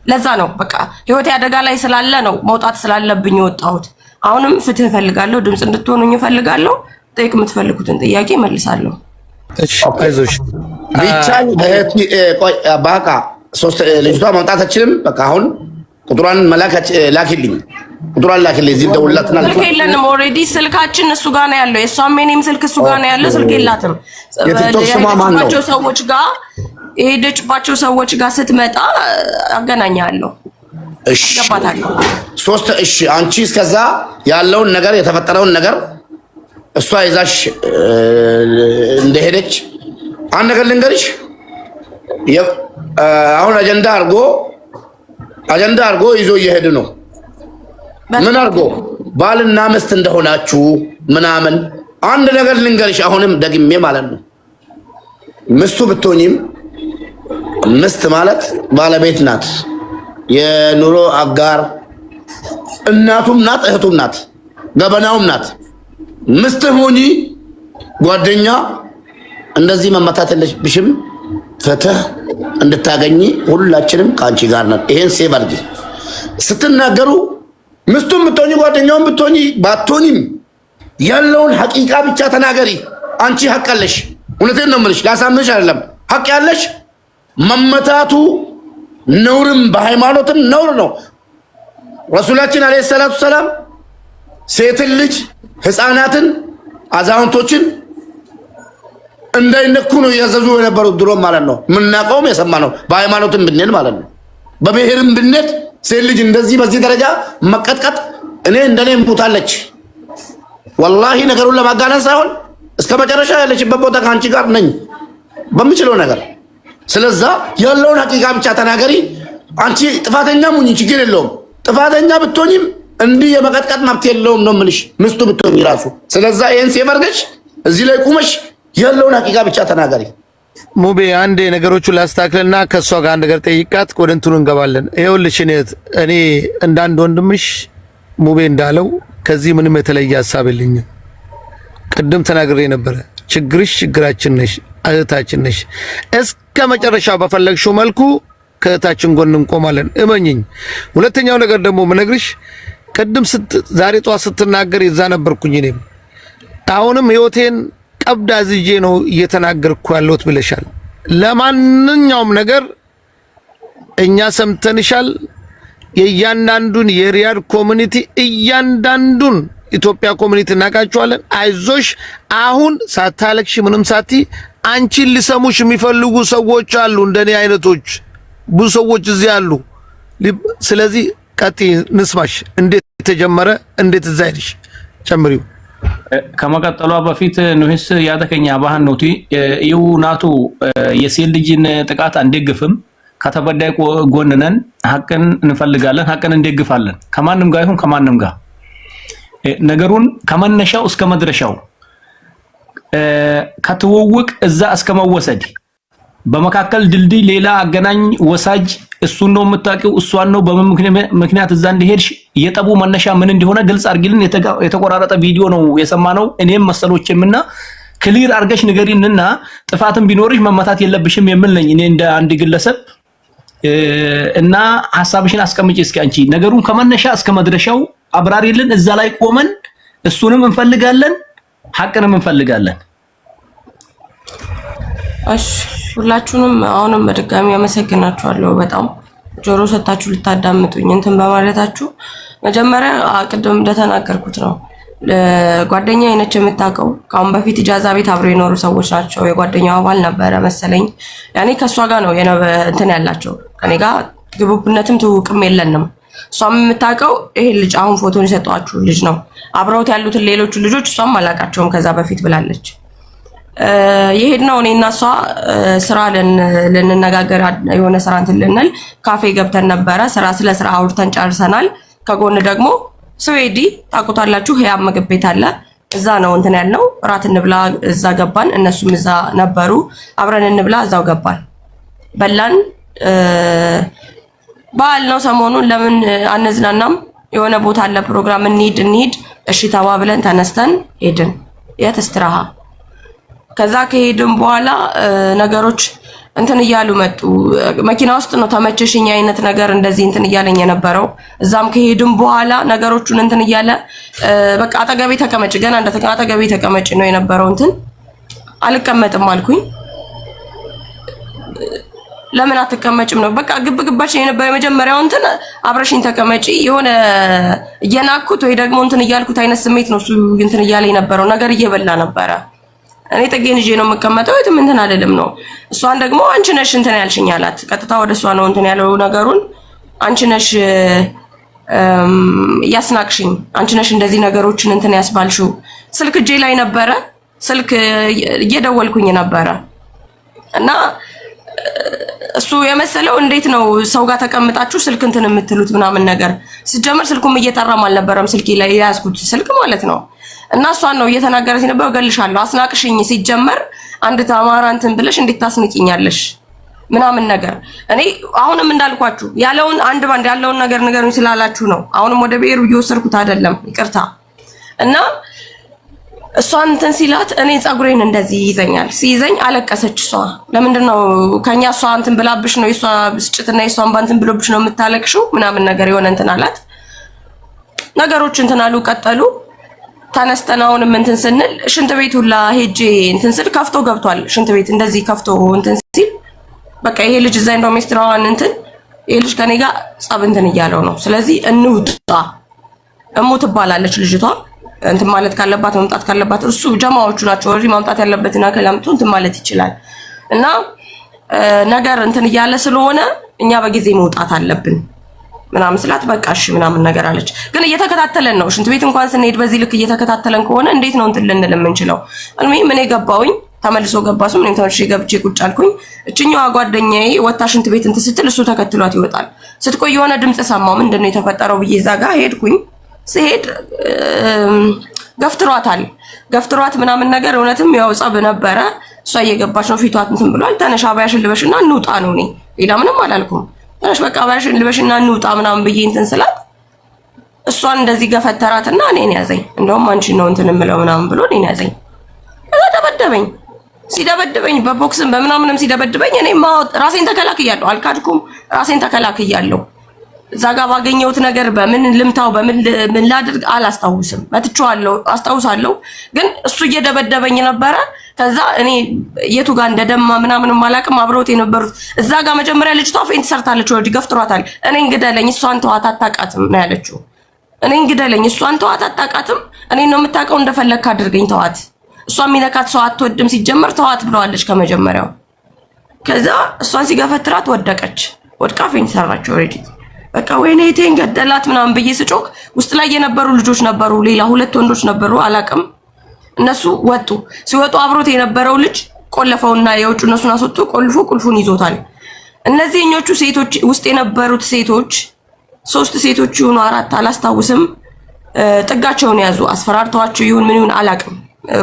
ለዛ ነው በቃ ህይወቴ አደጋ ላይ ስላለ ነው መውጣት ስላለብኝ ወጣሁት። አሁንም ፍትህ ፈልጋለሁ፣ ድምጽ እንድትሆኑኝ ፈልጋለሁ። ጠይቅ የምትፈልጉትን ጥያቄ መልሳለሁ። እሺ አይዞሽ። ቢቻል ቆይ ባቃ ሶስት ልጅቷ መምጣት አትችልም። በቃ አሁን ቁጥሯን ላኪልኝ፣ ቁጥሯን ላኪልኝ። እዚህ ደውልላትና ስልክ የለንም። ኦልሬዲ ስልካችን እሱ ጋር ነው ያለው። የሷም የኔም ስልክ እሱ ጋር ነው ያለው። ስልክ የላትም። የቲክቶክ ስሟ ማን ነው? ሰዎች ጋር የሄደችባቸው ሰዎች ጋር ስትመጣ አገናኛለሁ። እሺ ሶስት እሺ። አንቺ እስከዛ ያለውን ነገር የተፈጠረውን ነገር እሷ ይዛሽ እንደሄደች አንድ ነገር ልንገርሽ። አሁን አጀንዳ አድርጎ ይዞ እየሄድ ነው። ምን አድርጎ ባልና ሚስት እንደሆናችሁ ምናምን አንድ ነገር ልንገርሽ። አሁንም ደግሜ ማለት ነው ሚስቱ ብትሆኚም ሚስት ማለት ባለቤት ናት፣ የኑሮ አጋር እናቱም ናት፣ እህቱም ናት፣ ገበናውም ናት። ሚስት ሆኚ ጓደኛ እንደዚህ መመታት የለብሽም። ፍትህ እንድታገኚ ሁላችንም ከአንቺ ጋር ነን። ይሄን ሴቭ አድርጊ። ስትናገሩ ሚስቱም ብትሆኚ ጓደኛውም ብትሆኚ ባትሆኚም ያለውን ሐቂቃ ብቻ ተናገሪ። አንቺ ሐቅ አለሽ። እውነቴን ነው የምልሽ፣ ላሳምንሽ አይደለም። ሐቅ ያለሽ መመታቱ ነውርም በሃይማኖትም ነውር ነው። ረሱላችን አለይሂ ሰላቱ ሰላም ሴትን ልጅ ህፃናትን፣ አዛውንቶችን እንዳይነኩ ነው ያዘዙ የነበሩት ድሮ ማለት ነው። ምናቀውም የሰማነው በሃይማኖትም ብንሄድ ማለት ነው። በብሔርም ብንሄድ ሴት ልጅ እንደዚህ በዚህ ደረጃ መቀጥቀጥ እኔ እንደኔ ሞታለች። ወላሂ ነገሩን ለማጋነን ሳይሆን እስከ መጨረሻ ያለችበት ቦታ ከአንቺ ጋር ነኝ በምችለው ነገር። ስለዛ ያለውን ሐቂቃ ብቻ ተናገሪ። አንቺ ጥፋተኛ ሙኝ ችግር የለውም። ጥፋተኛ ብትሆኝም እንዲህ የመቀጥቀጥ መብት የለውም ነው የምልሽ፣ ሚስቱ ብትሆኝ ራሱ። ስለዛ ይሄን ሲመርገሽ እዚህ ላይ ቁመሽ ያለውን ሐቂቃ ብቻ ተናገሪ። ሙቤ አንዴ ነገሮቹን ላስተካክልና ከሷ ጋር አንድ ነገር ጠይቃት ወደ እንትኑ እንገባለን። ይኸውልሽ እኔ እንዳንድ ወንድምሽ ሙቤ እንዳለው ከዚህ ምንም የተለየ ሐሳብ የለኝም። ቅድም ተናግሬ ነበረ። ችግርሽ ችግራችን ነሽ፣ እህታችን ነሽ። እስከ መጨረሻው በፈለግሽው መልኩ ከእህታችን ጎን እንቆማለን፣ እመኝኝ። ሁለተኛው ነገር ደግሞ ምነግርሽ ቅድም ዛሬ ጧት ስትናገር ይዛ ነበርኩኝ እኔም። አሁንም ህይወቴን ቀብዳ ዝጄ ነው እየተናገርኩ ያለሁት ብለሻል። ለማንኛውም ነገር እኛ ሰምተንሻል። የእያንዳንዱን የሪያድ ኮሚኒቲ እያንዳንዱን ኢትዮጵያ ኮሚኒቲ እናቃቸዋለን። አይዞሽ፣ አሁን ሳታለቅሽ ምንም ሳቲ አንቺን ሊሰሙሽ የሚፈልጉ ሰዎች አሉ፣ እንደኔ አይነቶች ብዙ ሰዎች እዚህ አሉ። ስለዚህ ቀጥይ፣ ንስማሽ። እንዴት ተጀመረ? እንዴት እዛ ሄድሽ? ጨምሪው። ከመቀጠሏ በፊት ንህስ ያደከኛ ባህን ነውቲ ይው ናቱ የሴት ልጅን ጥቃት አንደግፍም። ከተበዳይ ጎንነን ሐቅን እንፈልጋለን፣ ሐቅን እንደግፋለን። ከማንም ጋር ይሁን ከማንም ጋር ነገሩን ከመነሻው እስከ መድረሻው ከትውውቅ እዛ እስከ መወሰድ በመካከል ድልድይ ሌላ አገናኝ ወሳጅ እሱን ነው የምታውቂው፣ እሷን ነው በምን ምክንያት እዛ እንደሄድሽ የጠቡ መነሻ ምን እንደሆነ ግልጽ አርጊልን። የተቆራረጠ ቪዲዮ ነው የሰማነው። እኔም መሰሎችምና ክሊር አርገሽ ንገሪንና ጥፋትን ቢኖርሽ መመታት የለብሽም የምል ነኝ እኔ እንደ አንድ ግለሰብ። እና ሐሳብሽን አስቀምጪ እስኪ አንቺ ነገሩን ከመነሻ እስከ መድረሻው አብራሪልን። እዛ ላይ ቆመን እሱንም እንፈልጋለን፣ ሐቅንም እንፈልጋለን። እሺ ሁላችሁንም አሁንም በድጋሚ አመሰግናችኋለሁ። በጣም ጆሮ ሰጣችሁ ልታዳምጡኝ እንትን በማለታችሁ። መጀመሪያ ቅድም እንደተናገርኩት ነው ጓደኛዬ ነች የምታውቀው። ካሁን በፊት ኢጃዛ ቤት አብረው የኖሩ ሰዎች ናቸው። የጓደኛው አባል ነበረ መሰለኝ። ያኔ ከሷ ጋር ነው እንትን ያላቸው። ከኔ ጋር ግቡብነትም ትውቅም የለንም። እሷም የምታውቀው ይሄ ልጅ አሁን ፎቶን የሰጧችሁ ልጅ ነው። አብረውት ያሉትን ሌሎቹ ልጆች እሷም አላውቃቸውም ከዛ በፊት ብላለች። የሄድነው እኔና እሷ ስራ ልንነጋገር የሆነ ስራ እንትን ልንል ካፌ ገብተን ነበረ። ስለ ስራ አውርተን ጨርሰናል። ከጎን ደግሞ ስዌዲ ታውቁታላችሁ፣ ህያብ ምግብ ቤት አለ። እዛ ነው እንትን ያልነው። እራት እንብላ እዛ ገባን። እነሱም እዛ ነበሩ። አብረን እንብላ እዛው ገባን፣ በላን። በዓል ነው ሰሞኑን፣ ለምን አንዝናናም? የሆነ ቦታ አለ ፕሮግራም እንሂድ። እሺ ተባብለን ተነስተን ሄድን። የት እስትራሃ። ከዛ ከሄድን በኋላ ነገሮች እንትን እያሉ መጡ። መኪና ውስጥ ነው ተመቸሽኝ አይነት ነገር እንደዚህ እንትን እያለኝ የነበረው። እዛም ከሄድን በኋላ ነገሮቹን እንትን እያለ በቃ አጠገቤ ተቀመጭ፣ ገና አጠገቤ ተቀመጭ ነው የነበረው። እንትን አልቀመጥም አልኩኝ። ለምን አትቀመጭም ነው በቃ ግብግባችን የነበረው። የመጀመሪያው እንትን አብረሽኝ ተቀመጪ የሆነ እየናኩት ወይ ደግሞ እንትን እያልኩት አይነት ስሜት ነው እሱ እንትን እያለ የነበረው። ነገር እየበላ ነበረ። እኔ ጥጌን ይዤ ነው የምቀመጠው፣ የትም እንትን አይደለም ነው። እሷን ደግሞ አንቺ ነሽ እንትን ያልሽኝ አላት። ቀጥታ ወደ እሷ ነው እንትን ያለው ነገሩን። አንቺ ነሽ ያስናቅሽኝ፣ አንቺ ነሽ እንደዚህ ነገሮችን እንትን ያስባልሽው። ስልክ እጄ ላይ ነበረ፣ ስልክ እየደወልኩኝ ነበረ እና እሱ የመሰለው እንዴት ነው ሰው ጋር ተቀምጣችሁ ስልክ እንትን የምትሉት ምናምን ነገር። ሲጀምር ስልኩም እየጠራም አልነበረም ስልኬ ላይ ያዝኩት ስልክ ማለት ነው። እና እሷን ነው እየተናገረች ነበር፣ እገልሻለሁ፣ አስናቅሽኝ። ሲጀመር አንድ ተማራ እንትን ብለሽ እንዴት ታስንቂኛለሽ ምናምን ነገር። እኔ አሁንም እንዳልኳችሁ ያለውን አንድ ባንድ ያለውን ነገር ንገሩኝ ስላላችሁ ነው። አሁንም ወደ ብሔሩ እየወሰድኩት አይደለም፣ ይቅርታ። እና እሷን እንትን ሲላት እኔ ፀጉሬን እንደዚህ ይዘኛል። ሲይዘኝ አለቀሰች እሷ። ለምንድን ነው ከኛ እሷ እንትን ብላብሽ ነው የሷ ብስጭትና የሷን ባንትን ብሎብሽ ነው የምታለቅሽው ምናምን ነገር የሆነ እንትን አላት። ነገሮች እንትን አሉ፣ ቀጠሉ። ተነስተን አሁንም እንትን ስንል ሽንት ቤት ሁላ ሄጄ እንትን ስል ከፍቶ ገብቷል። ሽንት ቤት እንደዚህ ከፍቶ እንትን ሲል በቃ ይሄ ልጅ እዛ እንደው ሚስትራዋን እንትን ይሄ ልጅ ከኔ ጋር ጸብ እንትን እያለው ነው። ስለዚህ እንውጣ። እሙ ትባላለች ልጅቷ። እንትን ማለት ካለባት መምጣት ካለባት እርሱ ጀማዎቹ ናቸው ወሪ ማምጣት ያለበትና ከላምጡ እንትን ማለት ይችላል። እና ነገር እንትን እያለ ስለሆነ እኛ በጊዜ መውጣት አለብን ምናምን ስላት በቃ እሺ ምናምን ነገር አለች። ግን እየተከታተለን ነው። ሽንት ቤት እንኳን ስንሄድ በዚህ ልክ እየተከታተለን ከሆነ እንዴት ነው እንትን ልንል የምንችለው? አልሙሂም እኔ ገባሁኝ፣ ተመልሶ ገባሱ። ምንም ተመልሼ ገብቼ ቁጭ አልኩኝ። እችኛዋ ጓደኛዬ ወጣ ሽንት ቤት እንትን ስትል እሱ ተከትሏት ይወጣል። ስትቆይ የሆነ ድምጽ ሰማሁ። ምንድነው የተፈጠረው ብዬ እዛ ጋር ሄድኩኝ። ስሄድ ገፍትሯት ምናምን ነገር እውነትም ያው ጸብ ነበረ። እሷ እየገባች ነው፣ ፊቷ እንትን ብሏል። ተነሽ አባያሽን ልበሽና እንውጣ ነው። እኔ ሌላ ምንም አላልኩም። ተነሽ በቃ አባያሽን ልበሽና እንውጣ ምናምን ብዬ እንትን ስላት እሷን እንደዚህ ገፈተራትና እኔን ያዘኝ። እንደውም አንቺ ነው እንትን የምለው ምናምን ብሎ እኔን ያዘኝ። ከዛ ደበደበኝ። ሲደበድበኝ በቦክስም በምናምንም ሲደበድበኝ እኔ ራሴን ተከላክያለሁ። አልካድኩም፣ ራሴን ተከላክያለሁ። እዛ ጋር ባገኘሁት ነገር በምን ልምታው በምን ላድርግ አላስታውስም። መትቼዋለሁ አስታውሳለሁ፣ ግን እሱ እየደበደበኝ ነበረ። ከዛ እኔ የቱ ጋር እንደደማ ምናምንም አላውቅም። አብረውት የነበሩት እዛ ጋር መጀመሪያ ልጅቷ ፌንት ሰርታለች፣ ወዲ ገፍትሯታል። እኔን ግደለኝ እሷን ተዋት አታውቃትም ነው ያለችው። እኔን ግደለኝ እሷን ተዋት አታውቃትም፣ እኔን ነው የምታውቀው፣ እንደፈለግክ አድርገኝ ተዋት፣ እሷ የሚነካት ሰው አትወድም ሲጀመር ተዋት ብለዋለች ከመጀመሪያው። ከዛ እሷን ሲገፈትራት ወደቀች። ወድቃ ፌንት ሰራች ኦሬዲ። በቃ ወይኔ እቴን ገደላት ምናምን ብዬ ስጮክ ውስጥ ላይ የነበሩ ልጆች ነበሩ፣ ሌላ 2 ወንዶች ነበሩ፣ አላቅም። እነሱ ወጡ። ሲወጡ አብሮት የነበረው ልጅ ቆለፈውና የውጭ እነሱን አስወጡ። ቁልፉን ይዞታል። እነዚህኞቹ ሴቶች ውስጥ የነበሩት ሴቶች 3 ሴቶች ይሁኑ 4 አላስታውስም፣ ጥጋቸውን ያዙ። አስፈራርተዋቸው ይሁን ምን ይሁን አላቅም።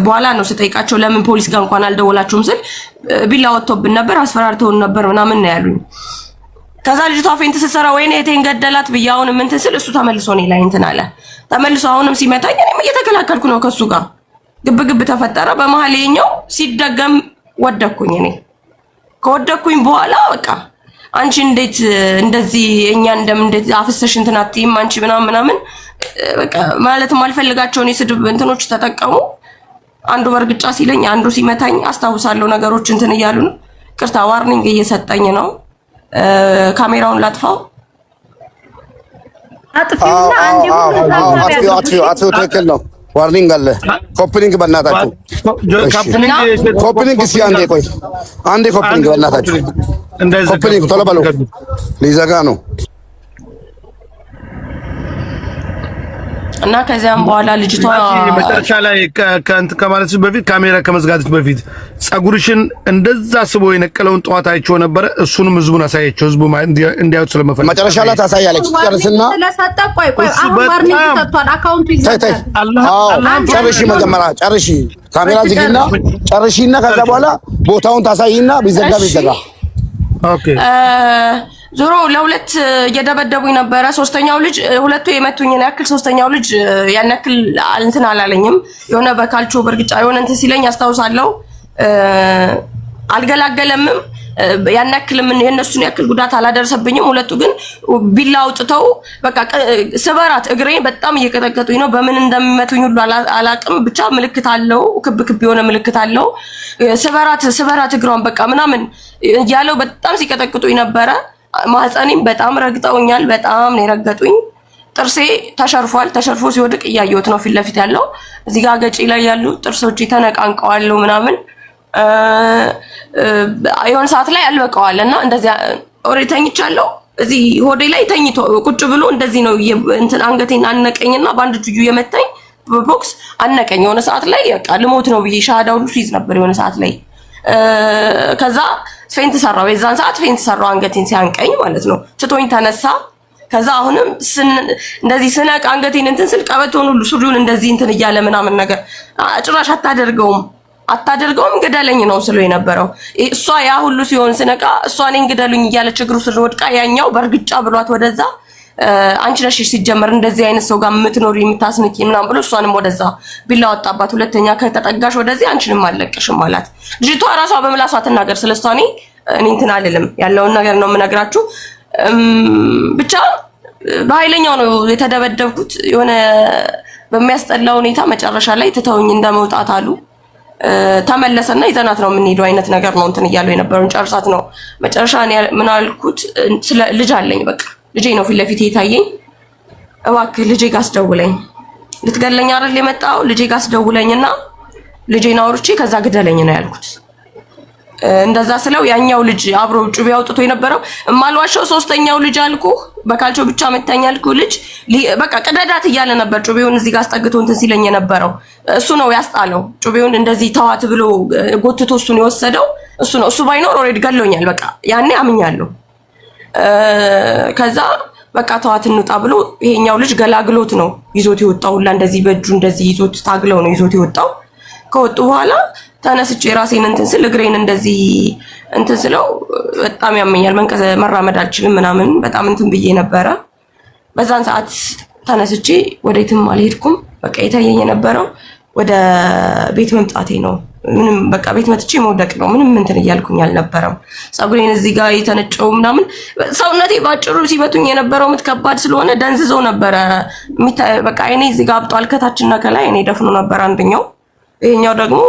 በኋላ ነው ስጠይቃቸው ለምን ፖሊስ ጋር እንኳን አልደወላችሁም ስል ቢላ ወጥቶብን ነበር አስፈራርተውን ነበር ምናምን ነው ያሉኝ። ከዛ ልጅቷ ፌንት ስትሰራ ወይኔ እቴን ገደላት ብዬ አሁንም እንትን ስል እሱ ተመልሶ እኔ ላይ እንትን አለ። ተመልሶ አሁንም ሲመታኝ እኔም እየተከላከልኩ ነው ከሱ ጋር ግብግብ ተፈጠረ። በመሀል የኛው ሲደገም ወደኩኝ። እኔ ከወደኩኝ በኋላ በቃ አንቺ እንዴት እንደዚህ እኛ እንዴት አፍሰሽ እንትን አትይም አንቺ ምናምን በቃ ማለት ማልፈልጋቸው ነው የስድብ እንትኖች ተጠቀሙ። አንዱ በርግጫ ሲለኝ አንዱ ሲመታኝ አስታውሳለሁ። ነገሮች እንትን እያሉ ነው። ቅርታ ዋርኒንግ እየሰጠኝ ነው። ካሜራውን ላጥፋው። አጥፊውና አንዴ አጥፊው ትክክል ነው። ዋርኒንግ አለ። ኮፕሊንግ በእናታችሁ ኮፕሊንግ እስኪ አንዴ ቆይ፣ አንዴ ኮፕሊንግ በእናታችሁ ኮፕሊንግ ቶሎ በሉ፣ ሊዘጋ ነው። እና ከዚያም በኋላ ልጅቷ መጨረሻ ላይ ከአንተ ከማለትሽ በፊት ካሜራ ከመዝጋትሽ በፊት ጸጉርሽን እንደዛ ስቦ የነቀለውን ጠዋት አይቼው ነበረ። እሱንም ህዝቡን አሳየቸው፣ ህዝቡ እንዲያዩት ስለመፈለግ መጨረሻ ላይ ታሳያለች። ጨርስና ቆይ አሁን ዋርኒንግ ተሰጥቷል። አካውንቱ ይዘጋል። ጨርሺ፣ መጀመሪያ ጨርሺ፣ ካሜራ ዝጊና ጨርሺና ከዛ በኋላ ቦታውን ታሳይና ቢዘጋ። ኦኬ ዞሮ ለሁለት እየደበደቡኝ ነበረ። ሶስተኛው ልጅ ሁለቱ የመቱኝን ያክል ሶስተኛው ልጅ ያን ያክል እንትን አላለኝም። የሆነ በካልቾ በርግጫ የሆነ እንትን ሲለኝ አስታውሳለሁ። አልገላገለምም። ያን ያክል ምን የነሱን ያክል ጉዳት አላደረሰብኝም። ሁለቱ ግን ቢላ አውጥተው በቃ ስበራት እግሬ በጣም እየቀጠቀጡኝ ነው። በምን እንደሚመቱኝ ሁሉ አላቅም። ብቻ ምልክት አለው፣ ክብ ክብ የሆነ ምልክት አለው። ስበራት እግሯን በቃ ምናምን ያለው በጣም ሲቀጠቅጡኝ ነበረ። ማህፀኔም በጣም ረግጠውኛል። በጣም ነው የረገጡኝ። ጥርሴ ተሸርፏል። ተሸርፎ ሲወድቅ እያየሁት ነው ፊት ለፊት ያለው። እዚህ ጋር ገጪ ላይ ያሉ ጥርሶቼ ተነቃንቀዋል ምናምን የሆነ ሰዓት ላይ አልበቃዋል እና እንደዚህ ኦሬ ተኝቻለሁ። እዚህ ሆዴ ላይ ተኝቶ ቁጭ ብሎ እንደዚህ ነው እንትን አንገቴን አነቀኝና ባንድ እጁ የመታኝ በቦክስ አነቀኝ። የሆነ ሰዓት ላይ በቃ ልሞት ነው ብዬ ሻሃዳ ሁሉ ሲይዝ ነበር የሆነ ሰዓት ላይ። ከዛ ፌንት ሰራው። የዛን ሰዓት ፌንት ሰራው አንገቴን ሲያንቀኝ ማለት ነው። ትቶኝ ተነሳ። ከዛ አሁንም እንደዚህ ስነቅ አንገቴን እንትን ስል ቀበቶን ሁሉ ሱሪውን እንደዚህ እንትን እያለ ምናምን ነገር ጭራሽ አታደርገውም ግደለኝ ነው ስሎ የነበረው። እሷ ያ ሁሉ ሲሆን ስነቃ እሷ እኔን ግደሉኝ እያለች እግሩ ስር ወድቃ ያኛው በርግጫ ብሏት ወደዛ አንቺ ነሽ ሲጀመር እንደዚህ አይነት ሰው ጋር የምትኖሪ የምታስንቂ ምናምን ብሎ እሷንም ወደዛ ቢላ ወጣባት። ሁለተኛ ከተጠጋሽ ወደዚህ አንቺንም አለቅሽም አላት። ልጅቷ ራሷ በምላሷ ትናገር ስለሷ እኔ እንትን አልልም። ያለውን ነገር ነው የምነግራችሁ። ብቻ በኃይለኛው ነው የተደበደብኩት። የሆነ በሚያስጠላ ሁኔታ መጨረሻ ላይ ትተውኝ እንደመውጣት አሉ። ተመለሰና ይዘናት ነው የምንሄደው አይነት ነገር ነው እንትን እያለው የነበረውን ጨርሳት ነው መጨረሻ ምን አልኩት። ልጅ አለኝ በቃ ልጄ ነው ፊት ለፊት የታየኝ። እባክህ ልጄ ጋር አስደውለኝ፣ ልትገለኝ አይደል የመጣው? ልጄ ጋር አስደውለኝና ልጄን አውርቼ ከዛ ግደለኝ ነው ያልኩት። እንደዛ ስለው ያኛው ልጅ አብሮ ጩቤ አውጥቶ የነበረው እማልዋሻው ሶስተኛው ልጅ አልኩ በካልቾ ብቻ መታኝ አልኩ ልጅ በቃ ቀዳዳት እያለ ነበር። ጩቤውን እዚህ ጋር አስጠግቶ እንትን ሲለኝ የነበረው እሱ ነው ያስጣለው። ጩቤውን እንደዚህ ተዋት ብሎ ጎትቶ እሱን የወሰደው እሱ ነው። እሱ ባይኖር ኦሬዲ ገሎኛል። በቃ ያኔ አምኛለሁ። ከዛ በቃ ተዋት እንውጣ ብሎ ይሄኛው ልጅ ገላግሎት ነው ይዞት የወጣው። ሁላ እንደዚህ በእጁ እንደዚህ ይዞት ታግለው ነው ይዞት የወጣው። ከወጡ በኋላ ተነስቼ ራሴን እንትን ስል እግሬን እንደዚህ እንትን ስለው በጣም ያመኛል። መራመድ አልችልም ምናምን በጣም እንትን ብዬ ነበረ። በዛን ሰዓት ተነስቼ ወዴትም አልሄድኩም። በቃ የታየኝ የነበረው ወደ ቤት መምጣቴ ነው። ምንም በቃ ቤት መጥቼ መውደቅ ነው። ምንም እንትን እያልኩኝ አልነበረም። ፀጉሬን እዚህ ጋር የተነጨው ምናምን ሰውነቴ ባጭሩ ሲመቱኝ የነበረው ምት ከባድ ስለሆነ ደንዝዞ ነበረ። በቃ አይኔ እዚህ ጋር አብጧል። ከታችና ከላይ አይኔ ደፍኖ ነበር አንደኛው። ይሄኛው ደግሞ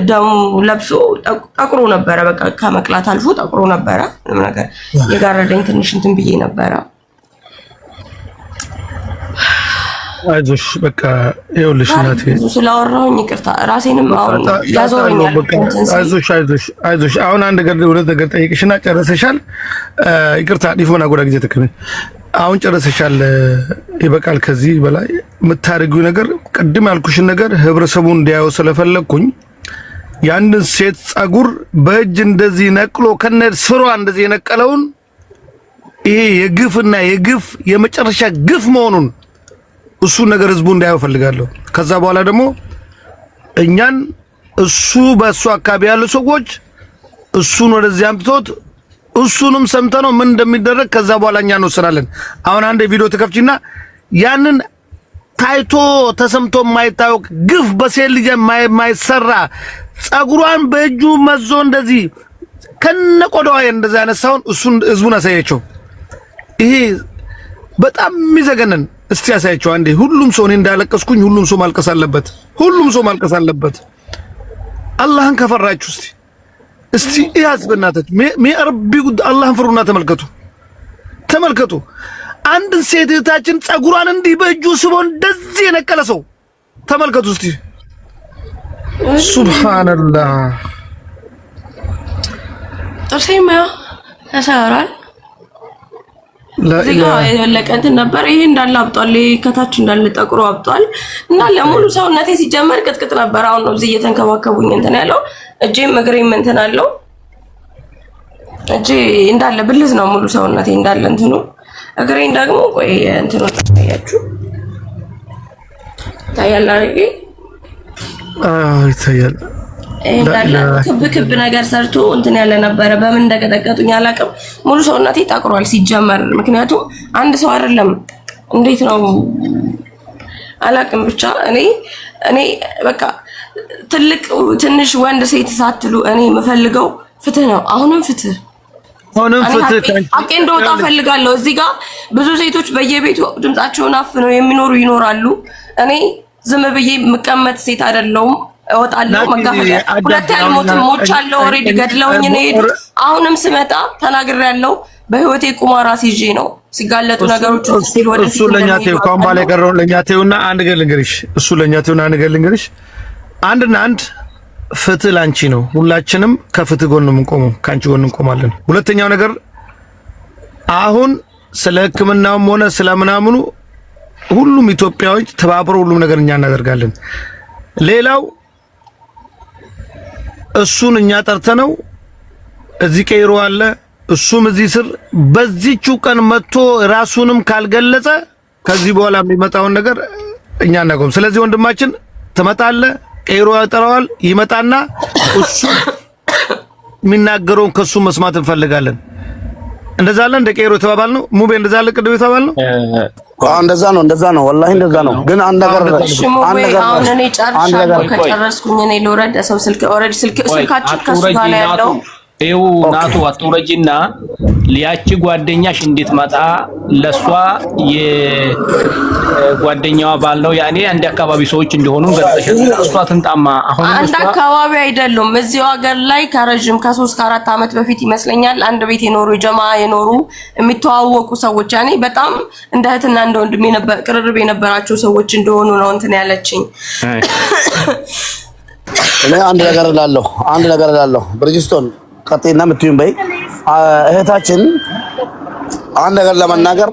ደሙ ለብሶ ጠቁሮ ነበረ። በቃ ከመቅላት አልፎ ጠቁሮ ነበረ። ምንም ነገር የጋረደኝ ትንሽ እንትን ብዬ ነበረ። አይዞሽ በቃ ይኸውልሽ እናቴ ስላወራሁኝ ይቅርታ። ራሴንም አሁን ያዞረኛል። አይዞሽ አሁን አንድ ነገር ሁለት ነገር ጠይቅሽና ጨረሰሻል። ይቅርታ ዲፎና ጎዳ ጊዜ ተከመ አሁን ጨረሰሻል። ይበቃል። ከዚህ በላይ የምታደርጊው ነገር ቅድም ያልኩሽን ነገር ህብረተሰቡ እንዲያየው ስለፈለኩኝ ያንድን ሴት ጸጉር በእጅ እንደዚህ ነቅሎ ከነ ስሯ እንደዚህ የነቀለውን ይሄ የግፍና የግፍ የመጨረሻ ግፍ መሆኑን እሱ ነገር ህዝቡ እንዳያየው ፈልጋለሁ። ከዛ በኋላ ደግሞ እኛን እሱ በእሱ አካባቢ ያሉ ሰዎች እሱን ወደዚህ አምጥቶት እሱንም ሰምተነው ምን እንደሚደረግ ከዛ በኋላ እኛ እንወስናለን። አሁን አንድ ቪዲዮ ተከፍቺና ያንን ታይቶ ተሰምቶ የማይታወቅ ግፍ በሴት ልጅ የማይሰራ ጸጉሯን በእጁ መዞ እንደዚህ ከነቆዳዋ እንደዛ ያነሳውን እሱን ህዝቡን አሳያቸው። ይሄ በጣም የሚዘገነን እስቲ ያሳያቸው አንዴ። ሁሉም ሰው እኔ እንዳለቀስኩኝ ሁሉም ሰው ማልቀስ አለበት። ሁሉም ሰው ማልቀስ አለበት። አላህን ከፈራችሁ እስቲ ያዝ በእናታችሁ ሚአርቢ ጉድ አላህን ፍሩና ተመልከቱ። አንድን ሴት እህታችን ጸጉሯን እንዲህ በእጁ ስቦ እንደዚህ የነቀለ ሰው ተመልከቱ እስቲ። ሱብሃንአላህ ጥርሴማ ተሰራል። እዚህ ጋር ያለቀ እንትን ነበር። ይሄ እንዳለ አብጧል። ከታች እንዳለ ጠቁሮ አብጧል እና ለሙሉ ሰውነቴ ሲጀመር ቅጥቅጥ ነበር። አሁን ነው እዚህ እየተንከባከቡኝ እንትን ያለው። እጄም እግሬም እንትን አለው። እጄ እንዳለ ብልዝ ነው ሙሉ ሰውነቴ እንዳለ እንትኑ። እግሬን ደግሞ ቆይ እንትኑ ታያችሁ ታያል አይደል? ይታያል። እንዳለ ክብ ነገር ሰርቶ እንትን ያለ ነበረ። በምን እንደቀጠቀጡኝ አላውቅም። ሙሉ ሰውነቴ ጠቁሯል ሲጀመር። ምክንያቱም አንድ ሰው አይደለም እንዴት ነው አላውቅም። ብቻ እኔ በቃ ትንሽ ወንድ ሴት ሳትሉ እኔ የምፈልገው ፍትህ ነው። አሁንም ፍትህ ሀቄ እንደወጣ ፈልጋለሁ። እዚህ ጋር ብዙ ሴቶች በየቤቱ ድምጻቸውን አፍነው የሚኖሩ ይኖራሉ። እኔ ዝም ብዬ የምቀመጥ ሴት አይደለሁም። እወጣለሁ። መጋፈጥ ሁለት ያልሞትም ሞቻለሁ። ኦሬዲ ገድለውኝ ነው የሄዱት። አሁንም ስመጣ ተናግሬያለሁ። በህይወቴ ቁማር አስይዤ ነው ሲጋለጡ ነገሮች ሲል ወደ እሱ ለኛ ተይው ካም ባለ ቀረው ለኛ ተይውና አንድ ገል ልንገርሽ። እሱ ለኛ ተይውና አንድ ገል ልንገርሽ። አንድና አንድ ፍትህ ላንቺ ነው። ሁላችንም ከፍትህ ጎን ነው የምንቆመው፣ ካንቺ ጎን እንቆማለን። ሁለተኛው ነገር አሁን ስለ ሕክምናውም ሆነ ስለምናምኑ ሁሉም ኢትዮጵያዎች ተባብረው ሁሉም ነገር እኛ እናደርጋለን። ሌላው እሱን እኛ ጠርተነው እዚህ ቀይሮ አለ እሱም እዚህ ስር በዚህቹ ቀን መጥቶ ራሱንም ካልገለጸ ከዚህ በኋላ የሚመጣውን ነገር እኛ እናቆም። ስለዚህ ወንድማችን ትመጣለህ፣ ቀይሮ ያጠራዋል፣ ይመጣና እሱ የሚናገረውን ከሱ መስማት እንፈልጋለን። እንደዛ አለ እንደ ቀይሮ ተባባል ነው ሙቤ እንደዛ አለ ቅድም ተባባል ነው። እንደዛ ነው ወላሂ እንደዛ ነው። ግን አንድ ነገር አሁን እኔ ጨርሻለሁ። ከጨረስኩኝ እኔ ልውረድ። ሰው ስልክ ኦሬዲ ስልካችሁ ከሱ ጋር ነው ያለው። ኤው ናቱ አትውረጂና ሊያቺ ጓደኛሽ እንድትመጣ ለሷ የጓደኛዋ ባል ነው ያኔ አንድ አካባቢ ሰዎች እንደሆኑ ገልጸሽ እሷ ትንጣማ። አሁን አንድ አካባቢ አይደለም እዚሁ ሀገር ላይ ከረጅም ከ3 ከ4 አመት በፊት ይመስለኛል አንድ ቤት የኖሩ ጀማ የኖሩ የሚተዋወቁ ሰዎች ያኔ በጣም እንደ እህትና እንደ ወንድም ቅርርብ የነበራቸው ሰዎች እንደሆኑ ነው እንትን ያለችኝ። እኔ አንድ ነገር እላለሁ ብርጅስቶን ቀጤና ምትዩም በይ እህታችን አንድ ነገር ለመናገር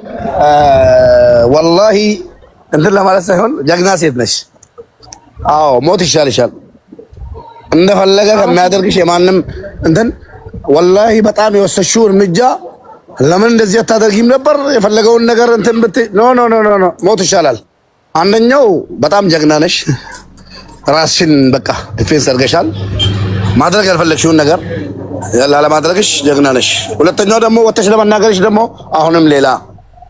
ወላሂ እንትን ለማለት ሳይሆን ጀግና ሴት ነሽ። አዎ ሞት ይሻልሻል እንደፈለገ ከሚያደርግሽ የማንም እንትን ወላሂ በጣም የወሰሽው እርምጃ ለምን እንደዚህ አታደርጊም ነበር? የፈለገውን ነገር እንትን ኖ ሞት ይሻላል። አንደኛው በጣም ጀግና ነሽ። ራስሽን በቃ ዲፌንስ አድርገሻል። ማድረግ ያልፈለግሽውን ነገር ላለማድረግሽ ጀግና ነሽ። ሁለተኛው ደግሞ ወጥተሽ ለመናገርሽ ደግሞ አሁንም ሌላ